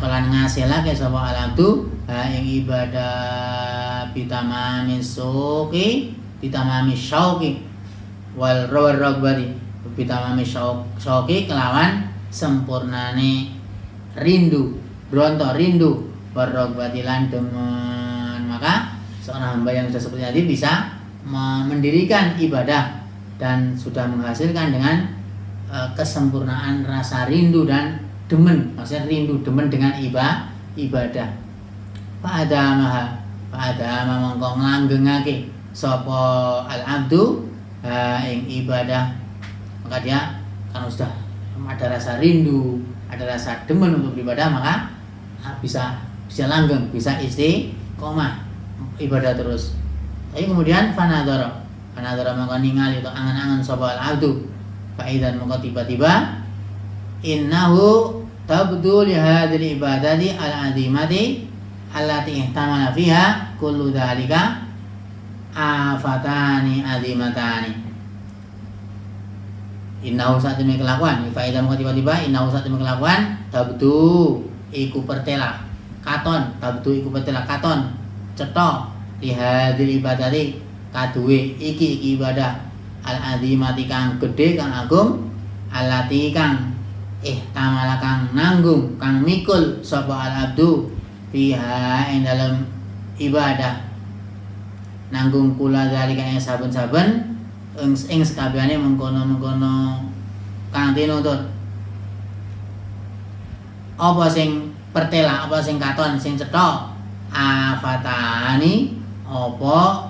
lan ngasilake sapa al-abdu ing ibadah bitamami syauqi wal ragbati, bitamami syauqi kelawan sempurnane rindu, bronto rindu, wal ragbati lan demen. Maka seorang hamba yang sudah seperti tadi bisa mendirikan ibadah dan sudah menghasilkan dengan kesempurnaan rasa rindu dan demen, maksudnya rindu demen dengan ibadah. Fa'adama mongko nglanggengake sapa al-abdu ing ibadah. Maka dia karena sudah ada rasa rindu, ada rasa demen untuk beribadah, maka bisa langgeng, bisa istiqomah ibadah terus. Tapi kemudian fanadara mongko ningali to angan-angan sapa al-abdu. Faidan mongko tiba-tiba innahu tabdu li hadhihi ibadati al-azimati allati ihtamala fiha kullu dhalika afatani azimatani. Innahu saat demi kelakuan, faidan mongko tiba-tiba innahu saat demi kelakuan tabdu iku pertela katon, tabdu iku pertela katon cetha li hadhihi ibadati kaduwe iki ibadah al-azimati kang gedhe kang agung, allati kang ihtamala kang nanggung kang mikul sapa al-abdu fiha ing dalam ibadah, nanggung kula zalika ing saben-saben ing sekabehane mengkono-mengkono kang tinuntut. Apa sing pertela, apa sing katon, sing cetha? Afatani, apa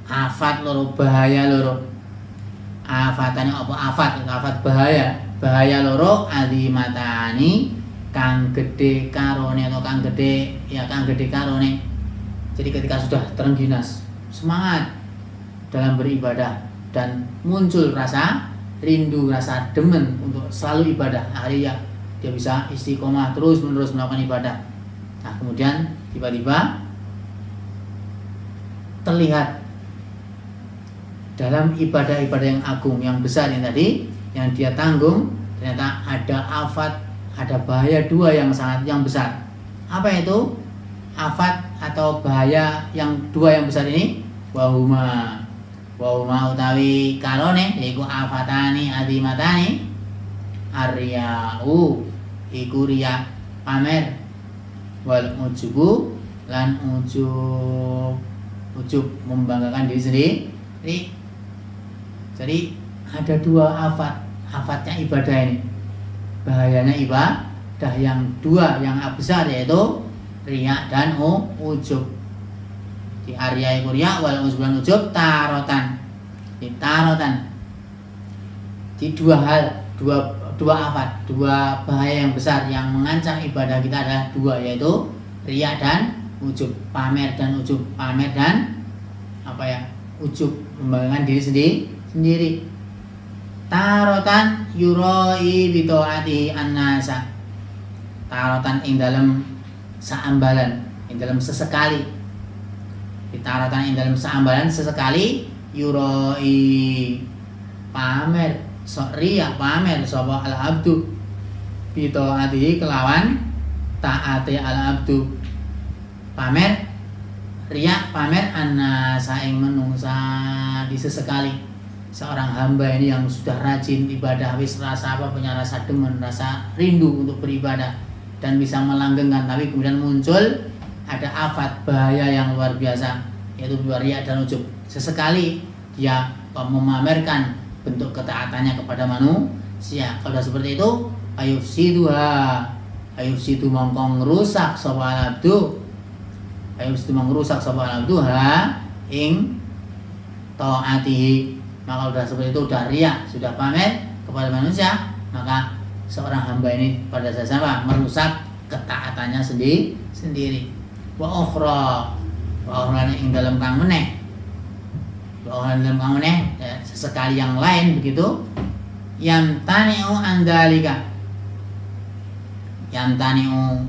afat loro, bahaya loro. Afatani apa afat bahaya loro, azimatani kang gedhe karone atau kang gedhe karone. Jadi ketika sudah terengginas semangat dalam beribadah dan muncul rasa rindu, rasa demen untuk selalu ibadah, akhirnya dia bisa istiqomah terus menerus melakukan ibadah. Nah kemudian tiba-tiba terlihat dalam ibadah-ibadah yang agung, yang besar yang tadi, yang dia tanggung, ternyata ada afat, ada bahaya dua yang besar. Apa itu afat atau bahaya yang dua yang besar ini? Wahuma utawi karone yaiku afatani azimatani arya'u iku riya pamer, wal ujubu lan ujub membanggakan diri sendiri. Jadi ada dua afatnya ibadah ini, bahayanya ibadah yang dua yang besar, yaitu riya dan ujub. Di arya iku riya, wal ujub lan ujub tarotan. Di dua afat, dua bahaya yang besar yang mengancam ibadah kita adalah dua, yaitu riya dan ujub, pamer dan ujub, ujub membanggakan diri sendiri. Tarotan yuroi bitoati annasa, tarotan ing dalam saambalan, ing dalam sesekali. Tarotan ing dalam saambalan sesekali, yuroi pamer, riya pamer sapa al-abdu bitoati kelawan taati al-abdu, pamer riya pamer annasa ing menungsa di sesekali. Seorang hamba ini yang sudah rajin ibadah, wis punya rasa demen, rasa rindu untuk beribadah dan bisa melanggengkan, tapi kemudian muncul ada afat bahaya yang luar biasa, yaitu riya dan ujub. Sesekali dia memamerkan bentuk ketaatannya kepada manusia. Kalau seperti itu, ayufsidu mongko ngrusak sapa abdu ayo mesti merusak sapa al-abdu ing taatihi. Maka sudah seperti itu, sudah riya, sudah pamer kepada manusia, maka seorang hamba ini pada saat apa? Merusak ketaatannya sendiri. Wa ukhra ing dalam kang meneh. Ya, sesekali yang lain begitu. Yamtani'u andalika. Yamtani'u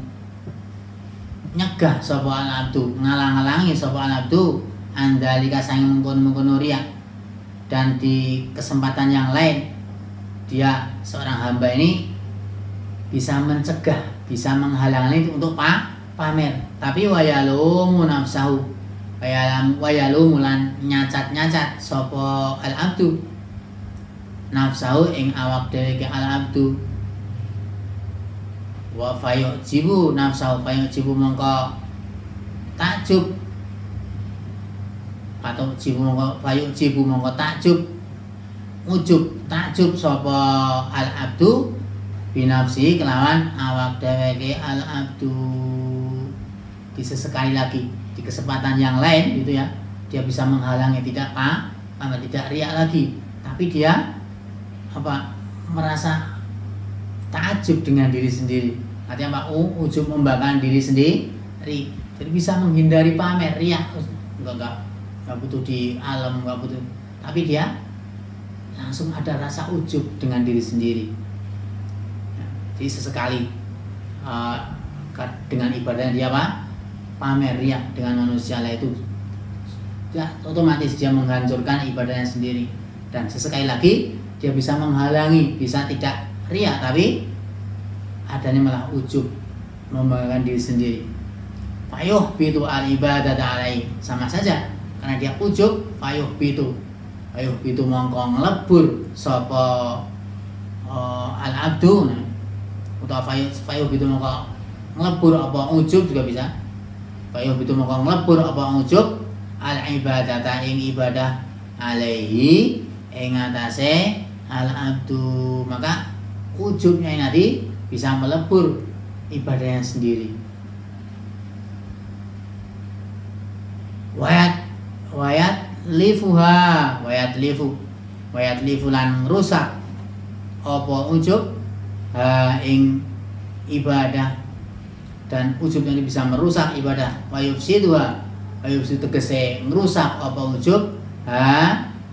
nyegah sapa al-abdu, ngalang-alangi sapa al-abdu andalika sang mengkono-mengkono riya. Dan di kesempatan yang lain dia seorang hamba ini bisa mencegah, bisa menghalangi untuk pamer. Tapi wayalumu nafsahu, wayalumu lan nyacat sapa al-abdu nafsahu ing awak dhewe al-abdu. Wa fayujibu nafsahu, fayujibu mongko takjub atau fayujibu mongko takjub sapa al-abdu binafsi kelawan awak dheweke al-abdu. Di sesekali lagi, di kesempatan yang lain gitu ya, dia bisa menghalangi, tidak riya lagi, tapi dia merasa takjub dengan diri sendiri. Artinya ujub membanggakan diri sendiri, jadi bisa menghindari pamer riya. Enggak butuh di alam, enggak butuh, tapi dia langsung ada rasa ujub dengan diri sendiri. Jadi sesekali dengan ibadahnya dia pamer riya dengan manusia lah, itu ya, otomatis dia menghancurkan ibadahnya sendiri. Dan sesekali lagi dia bisa menghalangi, bisa tidak riya, tapi adanya malah ujub, membanggakan diri sendiri. Fayuh bitu al-ibadah alaihi, sama saja karena dia ujub. Fayuh bitu mongko nglebur sapa al-abdu, utawa fayuh bitu mongko nglebur apa ujub juga bisa. Fayuh bitu mongko nglebur apa ujub al-ibadata ing ibadah alaihi ing atase al-abdu. Maka ujubnya ini tadi bisa melebur ibadahnya sendiri. Wayat lifu lan rusak apa ujub ing ibadah, dan ujub ini bisa merusak ibadah. Wayufsidu tegese merusak apa ujub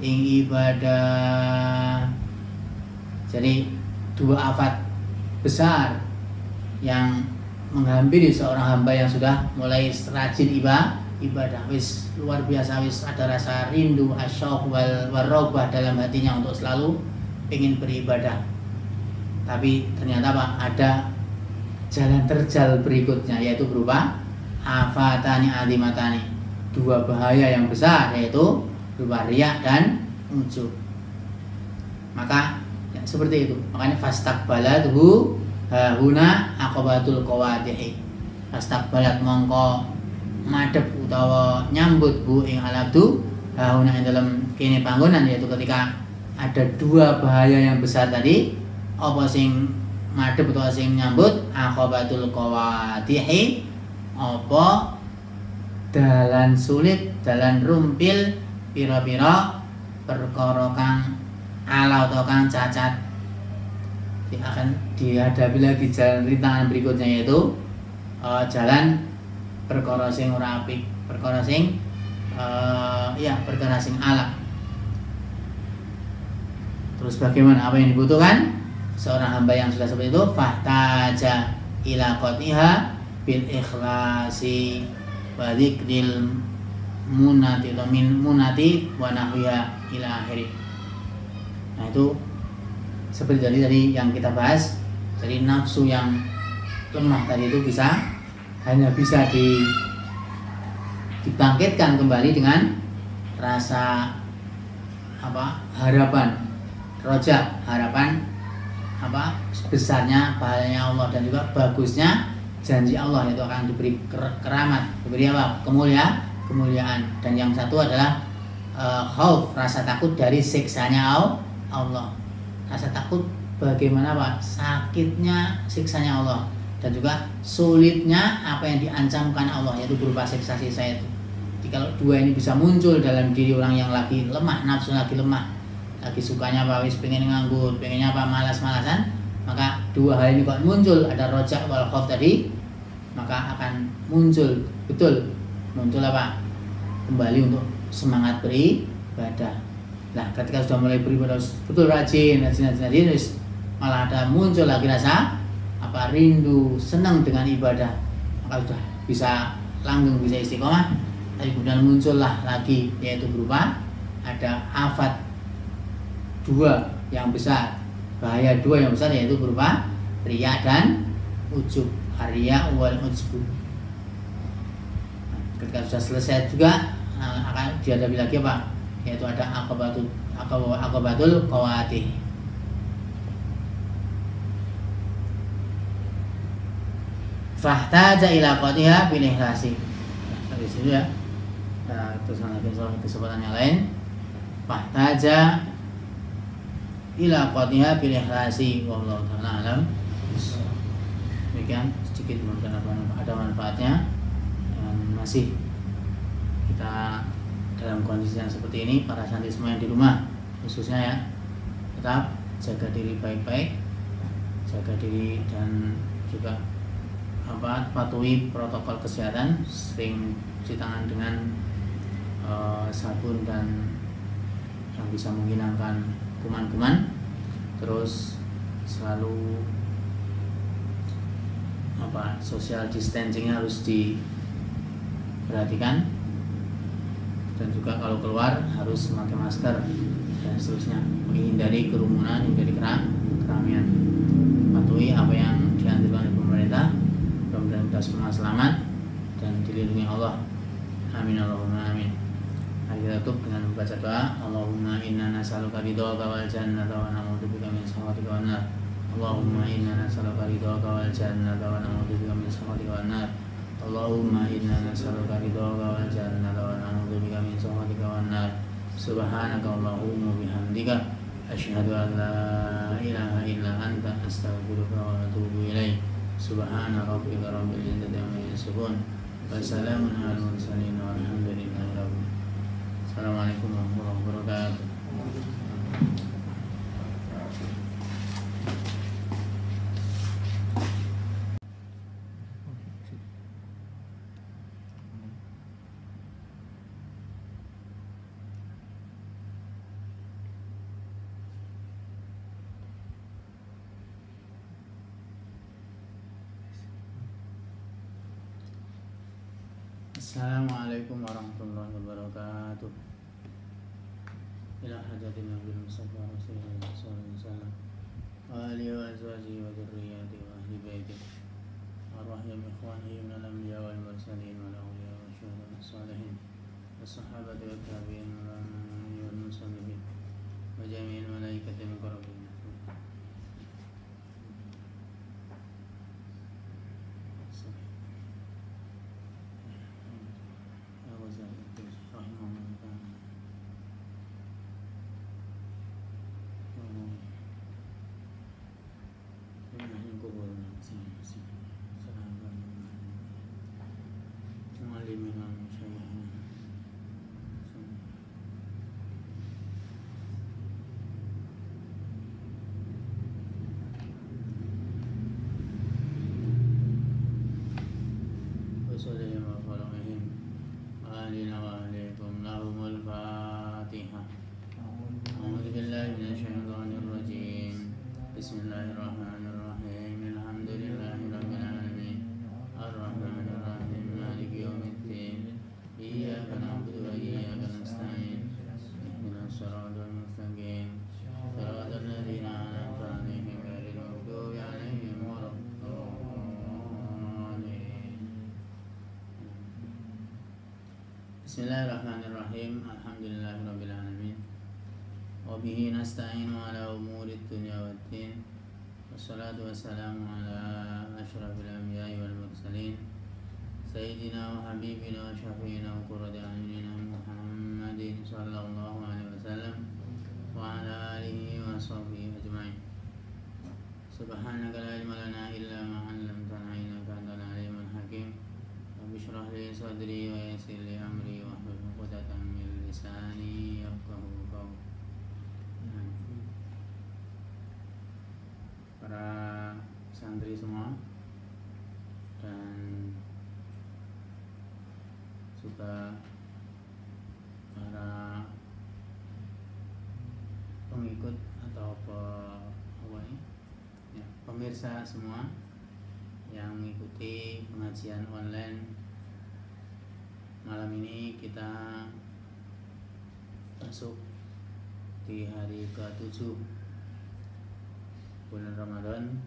ing ibadah. Jadi dua afat besar yang menghampiri seorang hamba yang sudah mulai rajin ibadah, wis luar biasa, wis ada rasa rindu, asyauq wal raghbah dalam hatinya untuk selalu ingin beribadah. Tapi ternyata ada jalan terjal berikutnya, yaitu berupa afatani azimatani, dua bahaya yang besar, yaitu berupa riya dan ujub. Maka ya, seperti itu. Makanya fastaqbalatuhu huna aqabatul qawadihi. Fastaqbalat mongko madhep utawa nyambut ing alabdu huna ing dalam kene panggonan, yaitu ketika ada dua bahaya yang besar tadi. Apa sing madhep utawa sing nyambut? Aqabatul qawadihi, apa dalan sulit, dalan rumpil, pira-pira perkara kang ala atau kang cacat. Akan dihadapi lagi jalan rintangan berikutnya, yaitu jalan perkara sing ora apik, perkara sing perkara sing ala. Terus bagaimana, apa yang dibutuhkan seorang hamba yang sudah seperti itu? Fahtaja ila qatiha bil ikhlasi wa dzikril munati min munati wa nahwiha ila akhiri. Nah, itu seperti tadi yang kita bahas. Jadi nafsu yang lemah tadi itu hanya bisa dibangkitkan kembali dengan rasa harapan, harapan besarnya pahalanya Allah, dan juga bagusnya janji Allah, yaitu akan diberi keramat, diberi kemuliaan. Dan yang satu adalah khauf, rasa takut dari siksanya Allah. Rasa takut bagaimana sakitnya siksanya Allah. dan juga sulitnya apa yang diancamkan Allah, yaitu berupa siksa-siksa itu. Jadi kalau dua ini bisa muncul dalam diri orang yang lagi lemah, nafsu lagi lemah, lagi sukanya apa, wis pengen nganggur, pengennya apa, malas-malasan, maka dua hal ini kok muncul, ada rojak wal khauf tadi, maka akan muncul apa, kembali untuk semangat beribadah. Nah, ketika sudah mulai beribadah betul rajin, terus malah ada muncul lagi rasa apa, rindu, senang dengan ibadah, maka sudah bisa langgeng, bisa istiqomah. Tapi kemudian muncullah lagi, yaitu berupa ada afat dua yang besar, bahaya dua yang besar, yaitu berupa riya dan ujub, riya wal ujub. Ketika sudah selesai juga akan dihadapi lagi apa, yaitu ada akabatul qawatih. Fahtaja ila qatiha bil ikhlasi. Dari situ ya. Nah, terus lagi kesempatan yang lain. Fahtaja ila qatiha bil ikhlasi, wallahu ta'ala alam. Demikian sedikit mungkin ada manfaatnya. Dan masih kita dalam kondisi yang seperti ini, para santri semua yang di rumah khususnya ya, tetap jaga diri baik-baik, jaga diri dan juga patuhi protokol kesehatan, sering cuci tangan dengan sabun dan yang bisa menghilangkan kuman-kuman, terus selalu social distancing harus diperhatikan, dan juga kalau keluar harus memakai masker dan seterusnya, menghindari kerumunan, menghindari keramaian, patuhi apa yang dianjurkan oleh pemerintah. Mudah-mudahan kita semua selamat dan dilindungi Allah. Amin Allahumma amin. Mari kita tutup dengan membaca doa. Allahumma inna nas'aluka ridhaka wal jannata wa na'udzubika min sakhatika wan nar. Allahumma inna nas'aluka ridhaka wal jannata wa na'udzubika min sakhatika wan nar. Allahumma inna nas'aluka ridhaka wal jannata wa na'udzubika min sakhatika wan nar. Subhanaka Allahumma bihamdika asyhadu an la ilaha illa anta astaghfiruka wa atubu ilaik. Subhana rabbika rabbil izzati amma yasifun wa salamun alal mursalin walhamdulillahi rabbil alamin. Assalamualaikum warahmatullahi wabarakatuh. Assalamualaikum warahmatullahi wabarakatuh. Ila hajatin Nabi Mustafa Rasulullah sallallahu alaihi wasallam wa alihi wa azwajihi wa dzurriyyatihi wa ahli baitihi arwahim ikhwanihi min al-anbiya wal mursalin wal awliya wa syuhada was salihin was sahabati wat tabi'in wal muslimin wa jami'il malaikati muqarrabin. Bismillahirrahmanirrahim. Alhamdulillahirabbil alamin. Arrahmanir rahim. Maliki yaumiddin. Iyyaka na'budu wa iyyaka nasta'in. Ihdinas siratal mustaqim. Siratal ladzina an'amta 'alaihim ghairil maghdubi 'alaihim waladdallin. Bismillahirrahmanirrahim. Alhamdulillahirabbil alamin. Wabihi nasta'inu ala umuri dunya waddin. Wassalatu wassalamu ala ashrafil anbiya'i wal mursalin Sayyidina wa habibina wa syafi'ina wa qurrati a'yunina Muhammadin sallallahu alaihi wasallam wa ala alihi wa sahbihi ajma'in. Subhanaka la ilma lana illa ma 'allamtana pemirsa semua yang mengikuti pengajian online malam ini, kita masuk di hari ke-7 bulan Ramadan.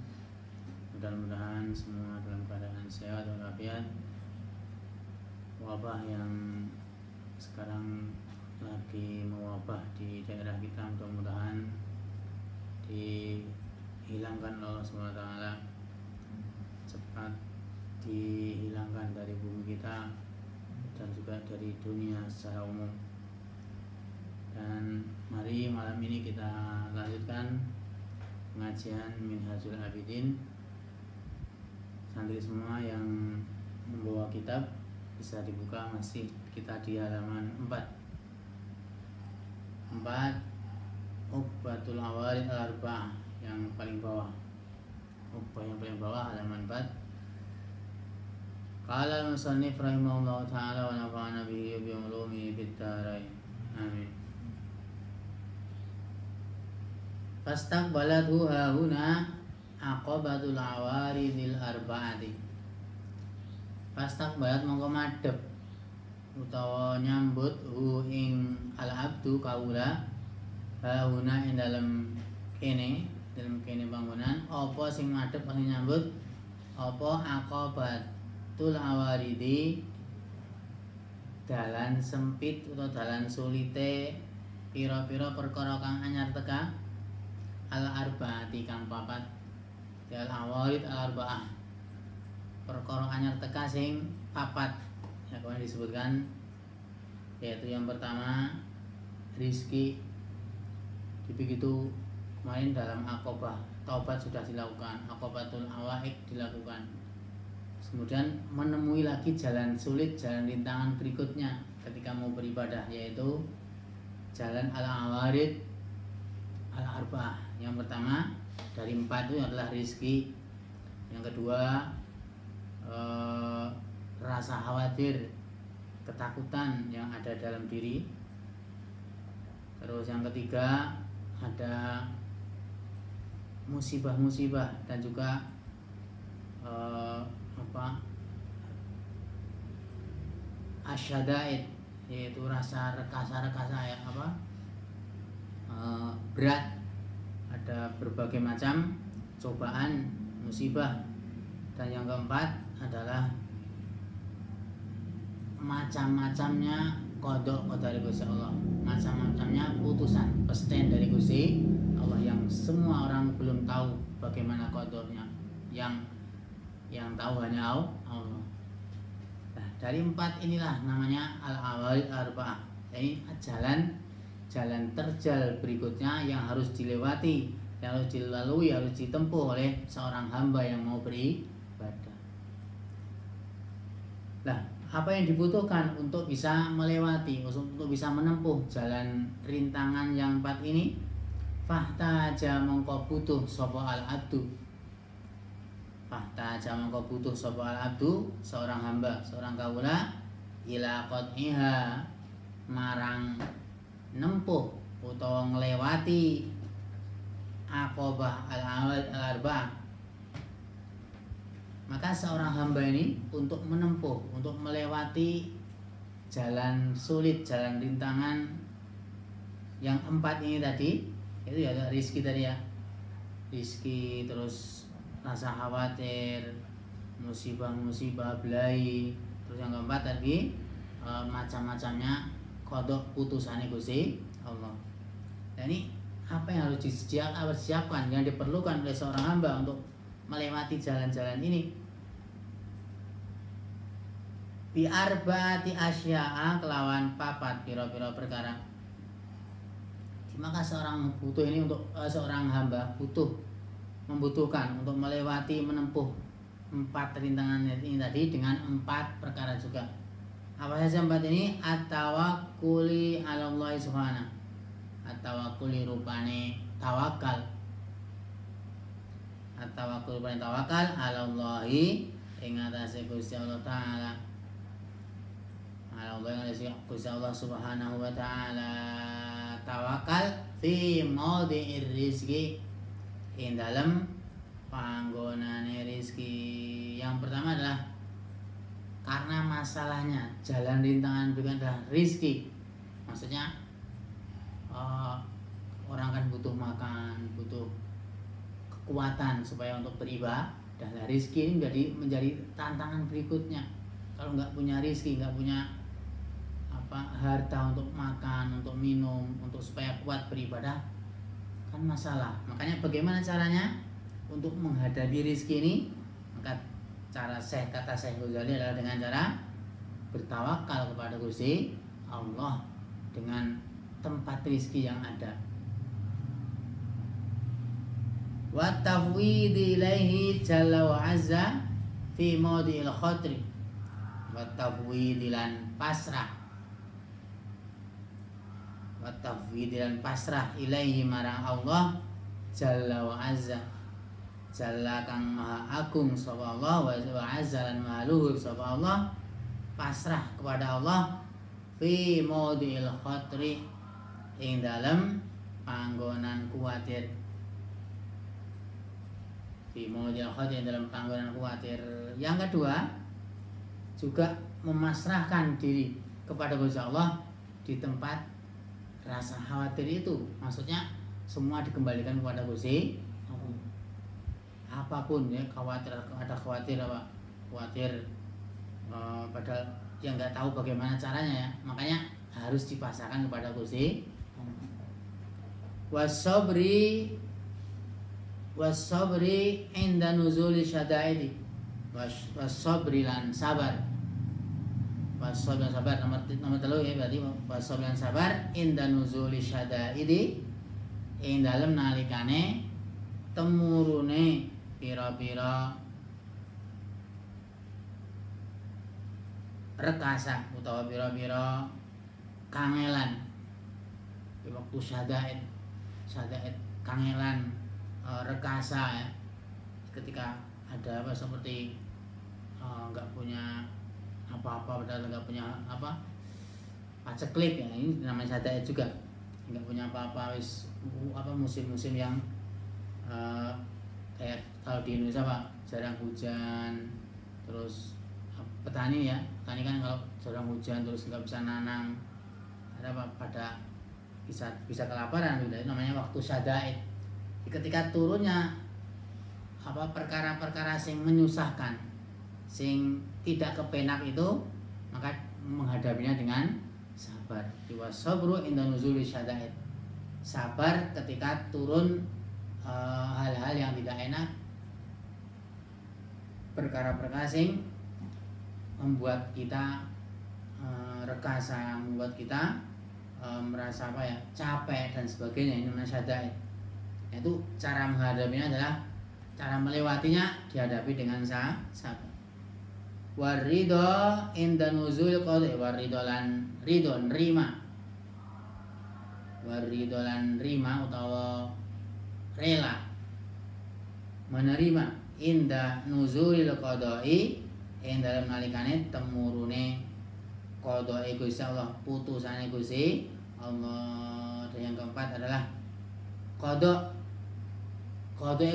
Mudah-mudahan semua dalam keadaan sehat walafiat. Wabah yang sekarang lagi mewabah di daerah kita mudah-mudahan dihilangkan oleh Allah SWT, cepat dihilangkan dari bumi kita dan juga dari dunia secara umum. Dan mari malam ini kita lanjutkan pengajian Minhajul Abidin. Santri semua yang membawa kitab bisa dibuka, masih kita di halaman 4 Uqbatul Awarid al-Arba'ah yang paling bawah. Uqbah yang paling bawah halaman 4. Qala al-musannif rahimahullah ta'ala wa nafa'ana bihi wa bi ulumihi fid dharain. Amin. Fastaqbalathu hahuna aqabatul awaridil arba'ati. Fastaqbalat mongko madhep utawa nyambut hu ing al-abdu kaula hahuna ing dalam kene bangunan. Apa sing madhep sing nyambut? Apa aqabatul awaridi, dalan sempit utawa dalan sulite pira-pira perkara kang anyar teka al-arba'ati kang papat. Al-awarid al-arba'ah, perkara anyar teka sing papat ya kemarin disebutkan, yaitu yang pertama rizki. Begitu kemarin dalam akobah taubat sudah dilakukan, akobatul awaik dilakukan. Kemudian menemui lagi jalan sulit, jalan rintangan berikutnya ketika mau beribadah, yaitu jalan al-awarid al-arba'ah. Yang pertama dari 4 itu adalah rizki. Yang kedua rasa khawatir, ketakutan yang ada dalam diri. Terus yang ketiga ada musibah-musibah dan juga asyadaid, yaitu rasa rekasa-rekasa ya berat. Ada berbagai macam cobaan, musibah. Dan yang keempat adalah macam-macamnya qada dari Gusti Allah, macam-macamnya putusan pesen dari Gusti Allah yang semua orang belum tahu bagaimana qadanya, yang tahu hanya Allah. Nah, dari 4 inilah namanya al-awarid arba'ah. Ini jalan terjal berikutnya yang harus dilewati, yang harus dilalui, harus ditempuh oleh seorang hamba yang mau beribadah. Nah, apa yang dibutuhkan untuk bisa melewati, untuk bisa menempuh jalan rintangan yang 4 ini? Fahtaja mongko butuh sapa al-abdu. Fahtaja mongko butuh sapa al-abdu, seorang hamba, seorang kawula, ila qad'iha, marang nempuh utawa nglewati aqobah al-awarid al-arba'ah. Maka seorang hamba ini untuk menempuh, untuk melewati jalan sulit, jalan rintangan yang 4 ini tadi, itu ya rizki tadi ya, rizki, terus rasa khawatir, musibah-musibah, belai, terus yang keempat tadi macam-macamnya kodok putusannya Gusti Allah. Dan ini apa yang harus disiapkan, yang diperlukan oleh seorang hamba untuk melewati jalan-jalan ini? Bi arba'ati asya'a, kelawan 4 pira-pira perkara. Maka seorang butuh ini, untuk seorang hamba membutuhkan untuk melewati, menempuh 4 rintangan ini tadi dengan 4 perkara juga. Apa saja 4 ini? At-tawakkuli 'ala Allah subhanahu. At-tawakkuli rupane tawakal. At-tawakkul rupane tawakal 'ala Allah ing atase Gusti Allah taala. Allah Gusti Allah subhanahu wa ta'ala. Tawakal fi maudi'ir rizki, ing dalam panggonane rizki. Yang pertama adalah karena masalahnya jalan rintangan bukan adalah rizki. Maksudnya orang kan butuh makan, butuh kekuatan supaya untuk beribadah. Dan rizki ini menjadi tantangan berikutnya. Kalau nggak punya rizki, nggak punya harta untuk makan, untuk minum, untuk supaya kuat beribadah, kan masalah. Makanya bagaimana caranya untuk menghadapi rizki ini? Maka kata Syekh Ghazali adalah dengan cara bertawakal kepada Gusti Allah dengan tempat rizki yang ada. Wa tafwid ilaihi jalla wa azza fi mawdi'il khatri. Wa tafwid lan pasrah. Wa tafwid lan pasrah ilaihi marang Allah jalla wa azza. Jalla kang maha agung sapa Allah wa azza lan maha luhur sapa Allah, pasrah kepada Allah fi mawdi'il khatri, ing dalem panggonan kuwatir. Fi mawdi'il khatri, ing dalem panggonan kuwatir. Yang kedua, juga memasrahkan diri kepada Gusti Allah di tempat rasa khawatir itu. Maksudnya semua dikembalikan kepada Gusti. Apapun ya, khawatir apa? Khawatir padahal yang nggak tahu bagaimana caranya ya. Makanya harus dipasrahkan kepada Gusti. Wasabri inda nuzuli syada'idi. Wasabri lan sabar. Wasabri lan sabar nomor 3 ya, berarti wasabri lan sabar inda nuzuli syada'idi, ing dalem nalikane temurune pira-pira rekasa utawa pira-pira kangelan di waktu syada'id kangelan, rekasa ya, ketika ada apa seperti nggak punya apa-apa, padahal nggak punya paceklik ya, ini namanya syada'id juga, nggak punya apa-apa, musim-musim yang kayak kalau di Indonesia Pak, jarang hujan, terus petani kan kalau jarang hujan terus nggak bisa nanam, ada apa, pada bisa kelaparan, itu namanya waktu syada'id. Ketika turunnya perkara-perkara sing menyusahkan, sing tidak kepenak itu, maka menghadapinya dengan sabar. Wasabru inda nuzuli syada'id, sabar ketika turun hal-hal yang tidak enak, perkara-perkara sing membuat kita rekasa, membuat kita merasa capek dan sebagainya. Ini namanya syada'id. Itu cara menghadapinya adalah cara melewatinya dihadapi dengan sabar. Waridho inda nuzul qadhi, waridho lan ridho nerima, waridho lan nerima utawa rela menerima inda nuzulil qadai, ing dalem nalikane temurune qadai Gusti Allah, putusane Gusti Allah. Dan yang keempat adalah qada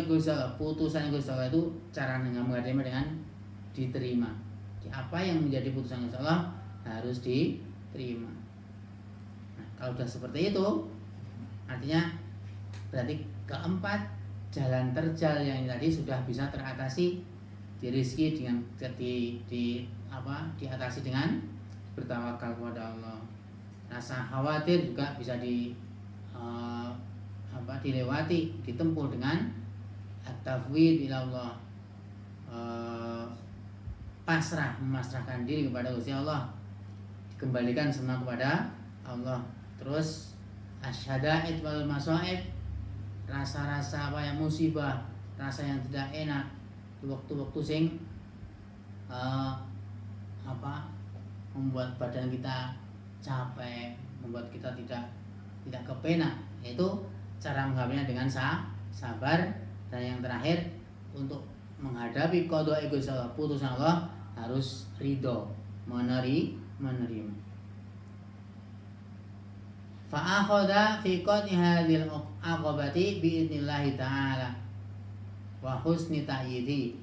Gusti Allah, putusan Gusti Allah itu cara menghadapinya dengan diterima. Apa yang menjadi putusan Gusti Allah harus diterima. Nah, kalau sudah seperti itu, artinya berarti keempat jalan terjal yang tadi sudah bisa teratasi di rizki dengan diatasi dengan bertawakal kepada Allah. Rasa khawatir juga bisa dilewati, ditempuh dengan at-tafwid ila Allah, memasrahkan diri kepada Gusti Allah, dikembalikan semua kepada Allah. Terus asyada'id wal masaib, rasa-rasa musibah, rasa yang tidak enak di waktu-waktu sing membuat badan kita capek, membuat kita tidak kepenak, yaitu cara menghadapinya dengan sabar. Dan yang terakhir, untuk menghadapi qada Gusti Allah, putusan Allah, harus ridho, menerima. Fa'akhadha fi qadhi hadhil aqabati bi'idnillahi ta'ala wa husni ta'yidi.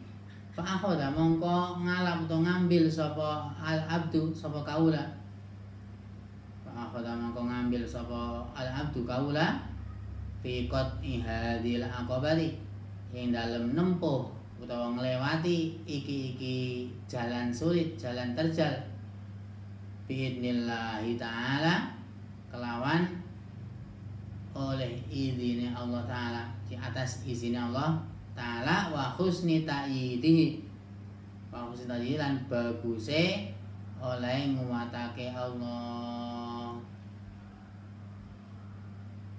Fa akhadha mongko ngalap utawa ngambil sapa al abdu sapa kaula. Fa akhadha mongko ngambil sapa al abdu kaula fi qat'i hadhil aqabati ing dalem nempuh utawa nglewati iki jalan sulit, jalan terjal biidnillahi ta'ala kelawan oleh izin Allah Ta'ala, di atas izin Allah Ta'ala wa husni ta'yidihi, wa husni ta'yidihi lan baguse oleh nguwatake Allah.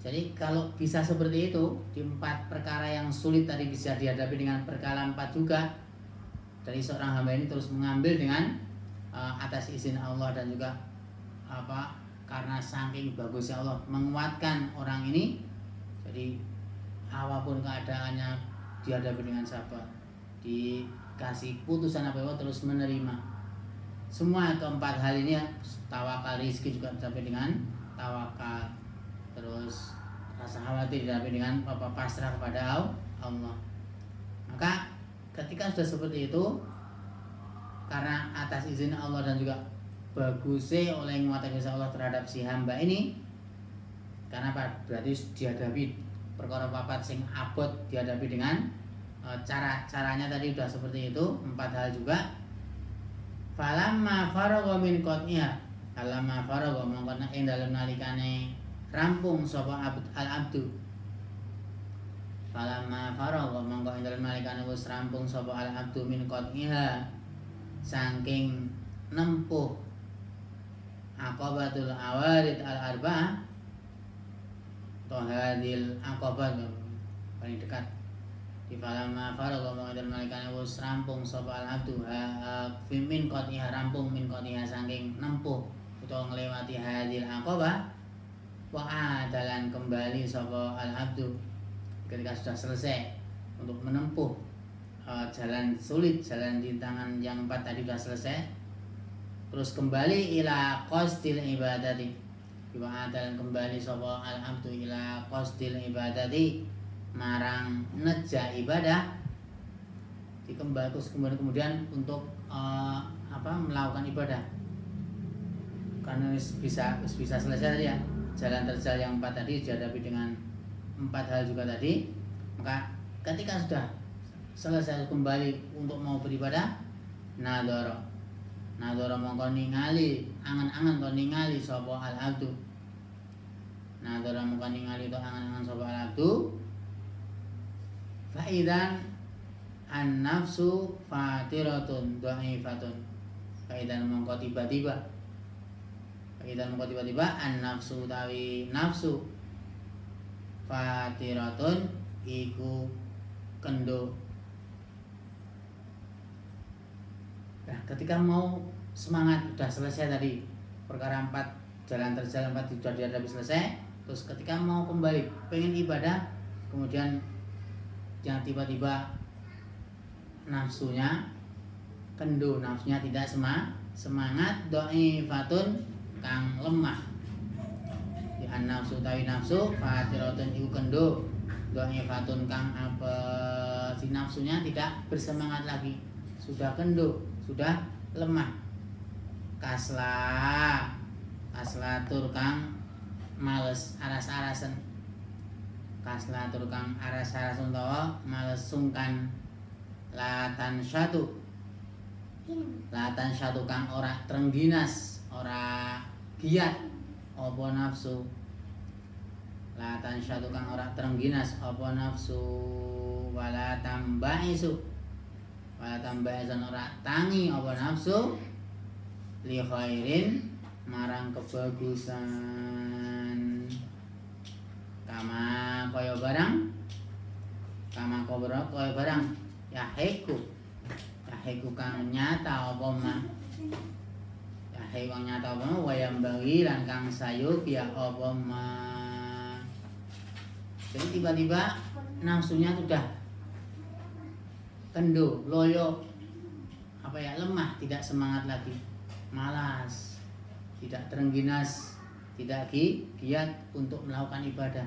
Jadi kalau bisa seperti itu, di 4 perkara yang sulit tadi bisa dihadapi dengan perkara 4 juga, dari seorang hamba ini terus mengambil dengan atas izin Allah dan juga karena saking bagusnya Allah menguatkan orang ini. Jadi apapun keadaannya dihadapi dengan sabar, dikasih putusan apa terus menerima. Semua keempat hal ini ya, tawakal, rizki juga sampai dengan tawakal, terus rasa khawatir sampai dengan pasrah kepada Allah. Maka ketika sudah seperti itu, karena atas izin Allah dan juga bagusnya oleh nguatkan Allah terhadap si hamba ini, karena apa? Berarti dihadapi perkara papat sing abot, dihadapi dengan caranya tadi sudah seperti itu, 4 hal juga. Falamma faragha min qat'iha, falamma faragha mongko ing dalem nalikane rampung sapa al abdu, falamma faragha mongko ing dalem nalikane wis rampung sapa al abdu min qat'iha saking nempuh aqabatul awarid al arba'ah, hadil aqabah paling dekat. Di falamma faragha mongko nalikane wis rampung sapa al abdu min qatiha, rampung min qatiha saking nempuh utawa nglewati hadil aqabah, wa adalan kembali sapa al abdu ketika sudah selesai untuk menempuh jalan sulit, jalan rintangan yang 4 tadi sudah selesai, terus kembali ila qasdil ibadati, wa adalan kembali sapa al abdu ila qasdil ibadati marang neja ibadah, dikembali terus kemudian untuk melakukan ibadah, karena bisa selesai tadi ya, jalan terjal yang 4 tadi dihadapi dengan 4 hal juga tadi. Maka ketika sudah selesai kembali untuk mau beribadah, nadoro mongko ningali angan-angan to ningali sapa al abdu, nadoro mongko ningali to angan-angan sapa al abdu, faidan an nafsu fatiratun dha'ifatun, faidan mongko tiba-tiba an nafsu tawi nafsu fatiratun iku kendo. Nah, ketika mau semangat sudah selesai tadi perkara 4, jalan terjal 4 sudah dihadapi selesai, terus ketika mau kembali pengen ibadah, kemudian yang tiba-tiba nafsunya kendo, nafsunya tidak semangat, dha'ifatun kang lemah. Di an nafsu tawi nafsu fatiratun iku kendo, dha'ifatun kang si nafsunya tidak bersemangat lagi, sudah kendo, sudah lemah. Kaslatur kang males aras-arasen, kaslatur kang aras-arasen utawa males sungkan. Latan syatu kang ora trengginas, ora giat apa nafsu. Latan syatu kang ora trengginas apa nafsu, wala tambaisu ora tangi apa nafsu, li khairin marang kebagusan, kama kaya barang yahiku kang nyata apa mah, yahiku kang nyata apa mah, wayam bagi lan kang sayup ya apa mah. Jadi tiba-tiba nafsunya sudah kendo, loyo, lemah, tidak semangat lagi, malas, tidak terengginas, tidak giat untuk melakukan ibadah,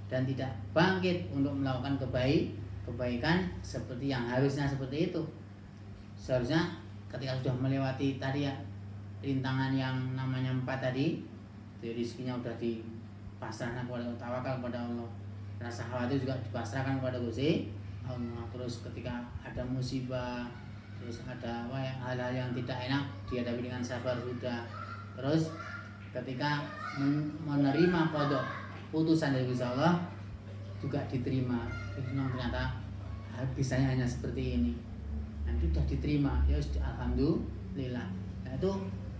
dan tidak bangkit untuk melakukan kebaikan seperti yang harusnya seperti itu. Seharusnya ketika sudah melewati tadi ya rintangan yang namanya 4 tadi, rezekinya udah dipasrahkan kepada Allah, tawakal kepada Allah, rasa khawatir juga dipasrahkan kepada Gusti Allah. Terus ketika ada musibah, terus ada hal-hal yang tidak enak dihadapi dengan sabar sudah. Terus ketika menerima qada putusan dari Gusti Allah juga diterima. Itu ternyata bisanya hanya seperti ini. Nah, itu sudah diterima. Ya alhamdulillah. Nah, itu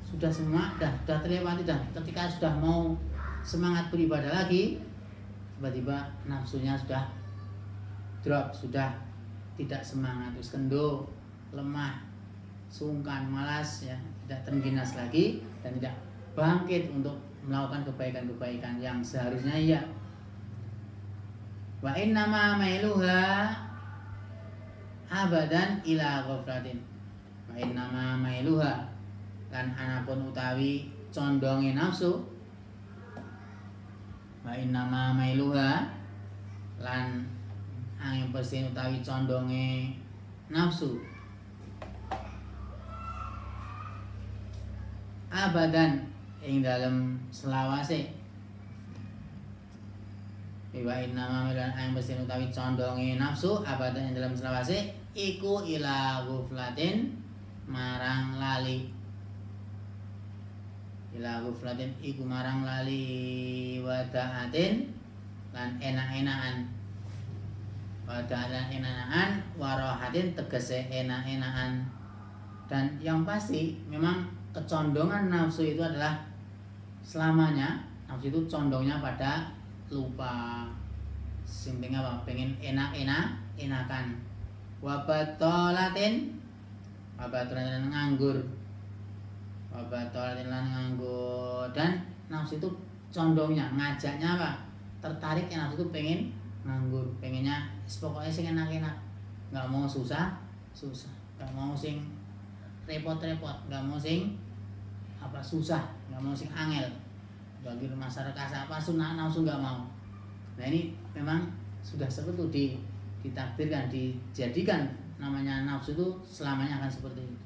sudah semua sudah terlewati dah. Ketika sudah mau semangat beribadah lagi, tiba-tiba nafsunya sudah drop, sudah tidak semangat, terus kendor, lemah, sungkan, malas ya, tidak terengginas lagi dan tidak bangkit untuk melakukan kebaikan-kebaikan yang seharusnya iya. Wa innama mailuha abadan ila ghaflatin. Wa innama mailuha lan anapun utawi condonge nafsu. Wa innama mailuha lan angin persin utawi condonge nafsu abadan ing dalem selawase. Wa innama milan ang mesin utawi condonge nafsu abadan ing dalam selawase iku ila ghuflatin marang lali. Ila ghuflatin iku marang lali wadaatin lan enak-enakan. Wadaan enak-enakan warahatin tegese enak-enakan. Dan yang pasti memang kecondongan nafsu itu adalah selamanya. Nafsu itu condongnya pada lupa, penting apa? Pengen enakan. Wabatolatin nganggur. Wabatolatin lan nganggur. Dan nafsu itu condongnya, ngajaknya apa? Tertarik nafsu itu pengen nganggur, pengennya pokoknya sing enak-enak, nggak mau susah, nggak mau sing repot-repot, nggak mau sing susah, nggak mau sing angel. Bagi masyarakat apa sunnah nafsu nggak mau. Nah ini memang sudah seperti itu ditakdirkan, dijadikan namanya nafsu itu selamanya akan seperti itu.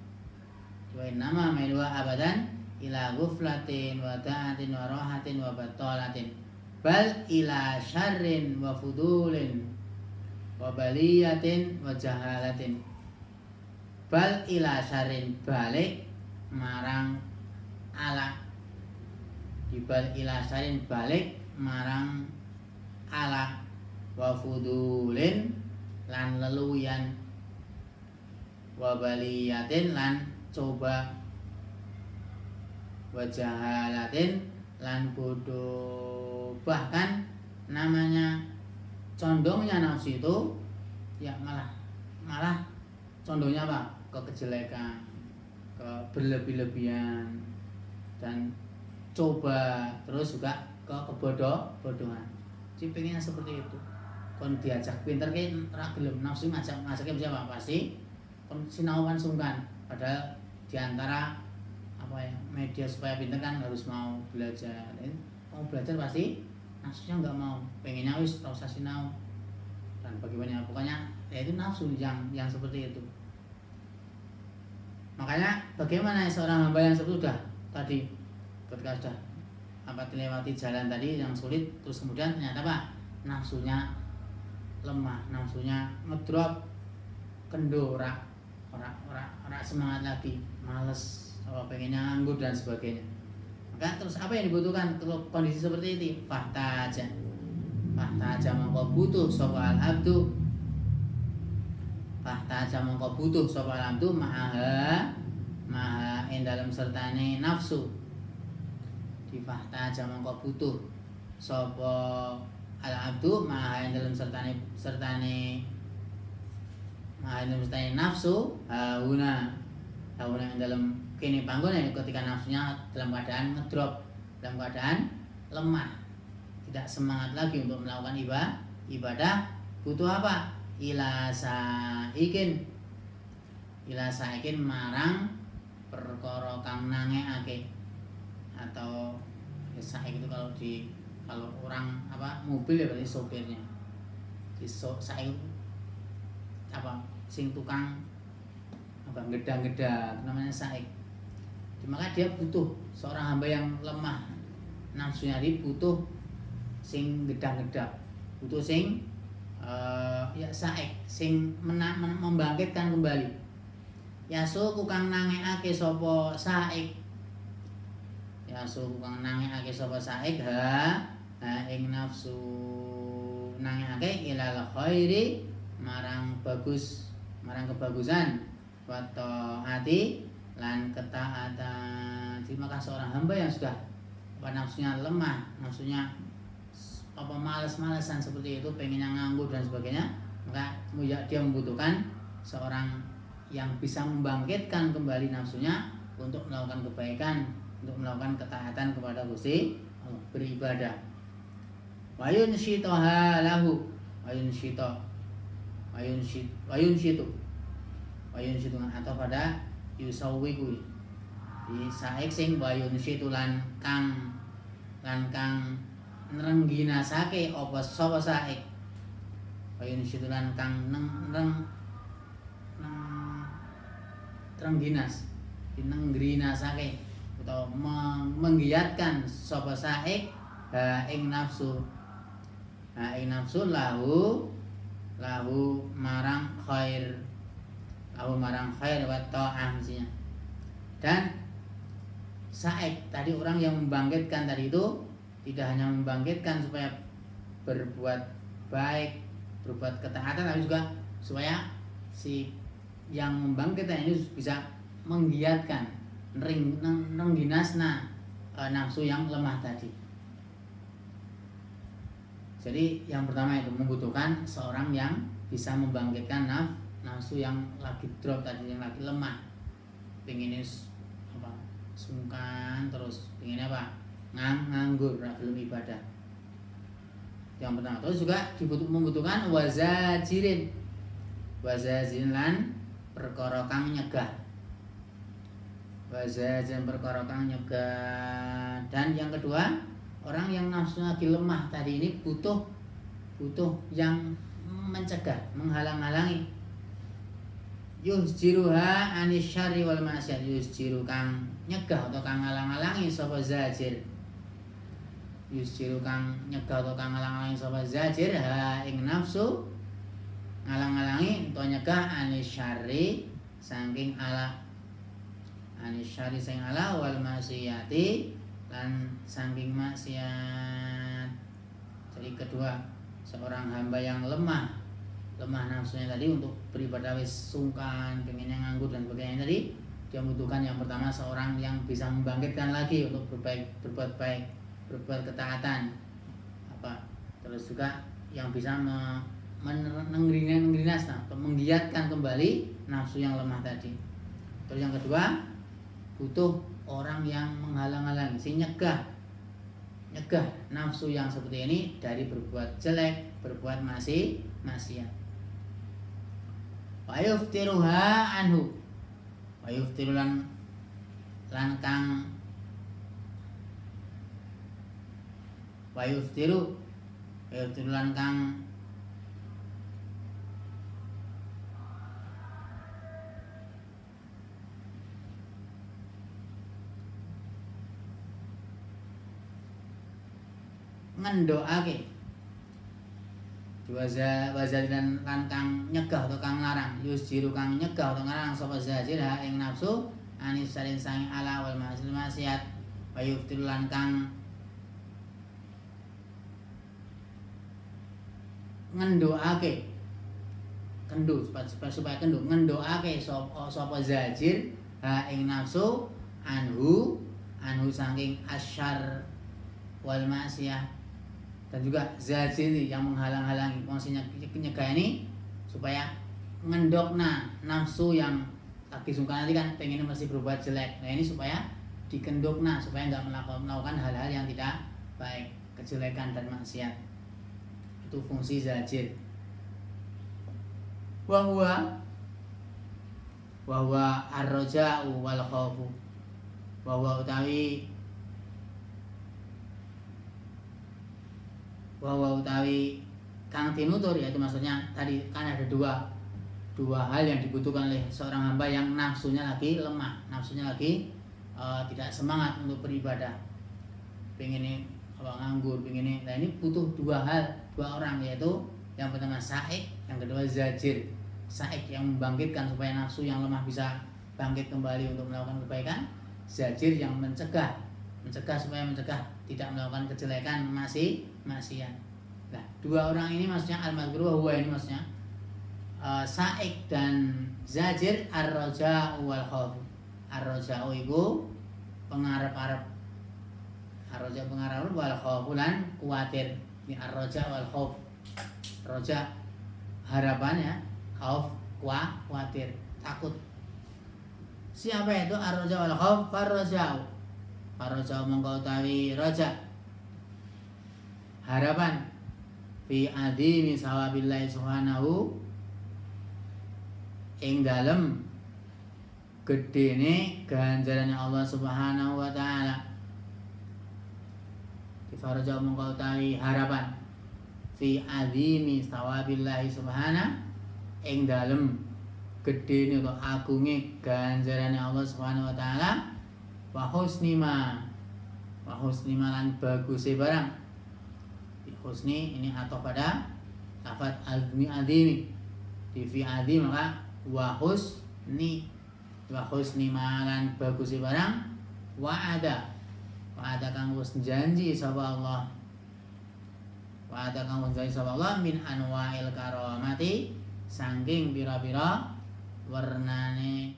Wa innama mailuha abadan ila ghuflatin wa ta'atin wa rahatin wa batolatin bal ila syarrin wa fudulin wa baliyatin wa jahalatin. Bal ila syarrin balik marang ala. Dibal ila syarrin balik marang ala wa fudulin lan leluyan wa baliyatin lan coba wa jahalatin lan bodoh. Bahkan namanya condongnya nafsu itu ya malah condongnya apa? Ke kejelekan, ke berlebih-lebihan, dan coba terus juga ke kebodohan. Jadi pengennya seperti itu. Kon diajak pinter ke ora gelem, nafsu ngajaknya siapa? Pasti kon sinau kan sungkan. Padahal diantara media supaya pinter kan harus mau belajar. Mau belajar pasti nafsunya nggak mau, pengennya wis ora usah sinau. Dan bagaimana pokoknya ya itu nafsu yang seperti itu. Makanya bagaimana seorang hamba yang sudah tadi ketika sudah dilewati jalan tadi yang sulit, terus kemudian ternyata nafsunya lemah, nafsunya ngedrop, kendor, ora semangat lagi, males, pengennya nganggur dan sebagainya. Maka terus apa yang dibutuhkan kalau kondisi seperti ini? Fahtaja mongko butuh sapa al-abdu. Fahtaja mongko butuh sapa al-abdu maha ing dalem sertane nafsu. Di fahtaja mongko butuh sapa al-abdu maha ing dalem sertane nafsu hauna ing dalem kene panggonan ketika nafsunya dalam keadaan ngedrop, dalam keadaan lemah, tidak semangat lagi untuk melakukan ibadah, butuh apa? Ila saikin marang perkara kang nangekake. Atau saik itu kalau orang mobil ya berarti sopirnya. Saik sing tukang gedang-gedang, namanya saik. Maka dia butuh seorang hamba yang lemah nafsunya, dia butuh sing gedang-gedang, butuh sing saik, sing membangkitkan kembali. Yasu kukang nangekake sapa saik, yasu kukang nangekake sapa saik ing nafsu nangekake ilal khairi marang kebagusan wa taati lan ketaatan. Jadi maka seorang hamba yang sudah nafsunya lemah, nafsunya malas-malasan seperti itu, pengennya nganggur dan sebagainya, maka dia membutuhkan seorang yang bisa membangkitkan kembali nafsunya untuk melakukan kebaikan, untuk melakukan ketaatan kepada Gusti Allah, beribadah. Wayun syitoha lahu, wayun syito atau pada yusawiku di saik sing wayun syito lan kang nrengginasake apa sapa saik, wayun syito lan kang nengginasake atau menggiatkan sapa saik ing nafsu lahu marang khair wa ta'ah mestinya. Dan saik tadi, orang yang membangkitkan tadi itu tidak hanya membangkitkan supaya berbuat baik, berbuat ketaatan, tapi juga supaya si yang membangkitkan ini bisa menggiatkan, nengginasna nafsu yang lemah tadi. Jadi yang pertama itu membutuhkan seorang yang bisa membangkitkan nafsu yang lagi drop tadi, yang lagi lemah, pengen sungkan terus, pengen nganggur, belum ibadah. Yang pertama. Terus juga membutuhkan wazajirin lan perkara kang nyegah. Wazajirin perkara kang nyegah. Dan yang kedua, orang yang nafsunya lagi lemah tadi ini butuh yang mencegah, menghalang-halangi. Yusjiruha anisyari wal maksiat, yusjiru kang nyegah atau kang ngalang-halangi sapa zajir. Yusjiru kang nyegah atau kang ngalang-halangi sapa zajir ing nafsu, ngalang-halangi atau nyegah anisyari saking ala, anisyari sing ala wal maksiati lan saking maksiat. Jadi kedua, seorang hamba yang lemah nafsunya tadi untuk beribadah wis sungkan, pengennya nganggur dan sebagainya tadi, dia membutuhkan yang pertama seorang yang bisa membangkitkan lagi untuk berbuat baik, berbuat ketaatan, terus juga yang bisa menggiatkan kembali nafsu yang lemah tadi. Terus yang kedua, butuh orang yang menghalang-halangi, si nyegah nafsu yang seperti ini dari berbuat jelek, berbuat maksiat. Wa yuftiruha anhu, wa yuftiru lan kang wa yuftiru lan kang ngendoake. Wazir dan kang nyegah atau kang larang, yusjiru kang nyegah atau ngarang sapa zajir ing nafsu anis saling sang ala wal maksiat, wa yuftiru lan kang ngendoake, supaya ngendoake sapa zajir ing nafsu anhu saking asyar wal maksiat. Dan juga zajir yang menghalang-halangi, maksudnya nyegah ini supaya ngendokna nafsu yang lagi sungkan nanti kan pengen masih berbuat jelek. Nah ini supaya dikendokna, supaya nggak melakukan hal-hal yang tidak baik, kejelekan dan maksiat. Itu fungsi zajir. Wahwa ar-raja'u wal khawfu, wahwa utawi kang tinutur, yaitu maksudnya tadi kan ada dua dua hal yang dibutuhkan oleh seorang hamba yang nafsunya lagi lemah, nafsunya lagi tidak semangat untuk beribadah, pengen nganggur, pengen. Nah ini butuh dua orang, yaitu yang pertama saik, yang kedua zajir. Saik yang membangkitkan supaya nafsu yang lemah bisa bangkit kembali untuk melakukan kebaikan, zajir yang mencegah supaya tidak melakukan kejelekan, maksiat. Nah dua orang ini maksudnya al-madhkur huwa ini maksudnya saik dan zajir, ar-raja'u wal khauf. Ar-raja'u iku pengarep-arep, ar-raja pengarep wal khaufu lan kuwatir. Ini ar-raja wal khauf. Raja harapan ya, khauf kuwatir, takut. Siapa itu ar-raja wal khauf? Farraja'u mongko utawi raja, harapan fi adhimi sawabillahi subhanahu, ing dalem gedene ganjarane Allah Subhanahu wa taala. Faraja'u mongko utawi harapan fi azimi thawabillahi subhana, ing dalem gedene atau agunge ganjarane Allah Subhanahu wa taala, wa husni ma lan baguse barang. Husni ini atau pada lafaz azimi, di fi azim maka wa husni ma lan baguse barang, wa'ada kang wis janji sapa Allah, min anwa'il karamati, saking pira-pira wernane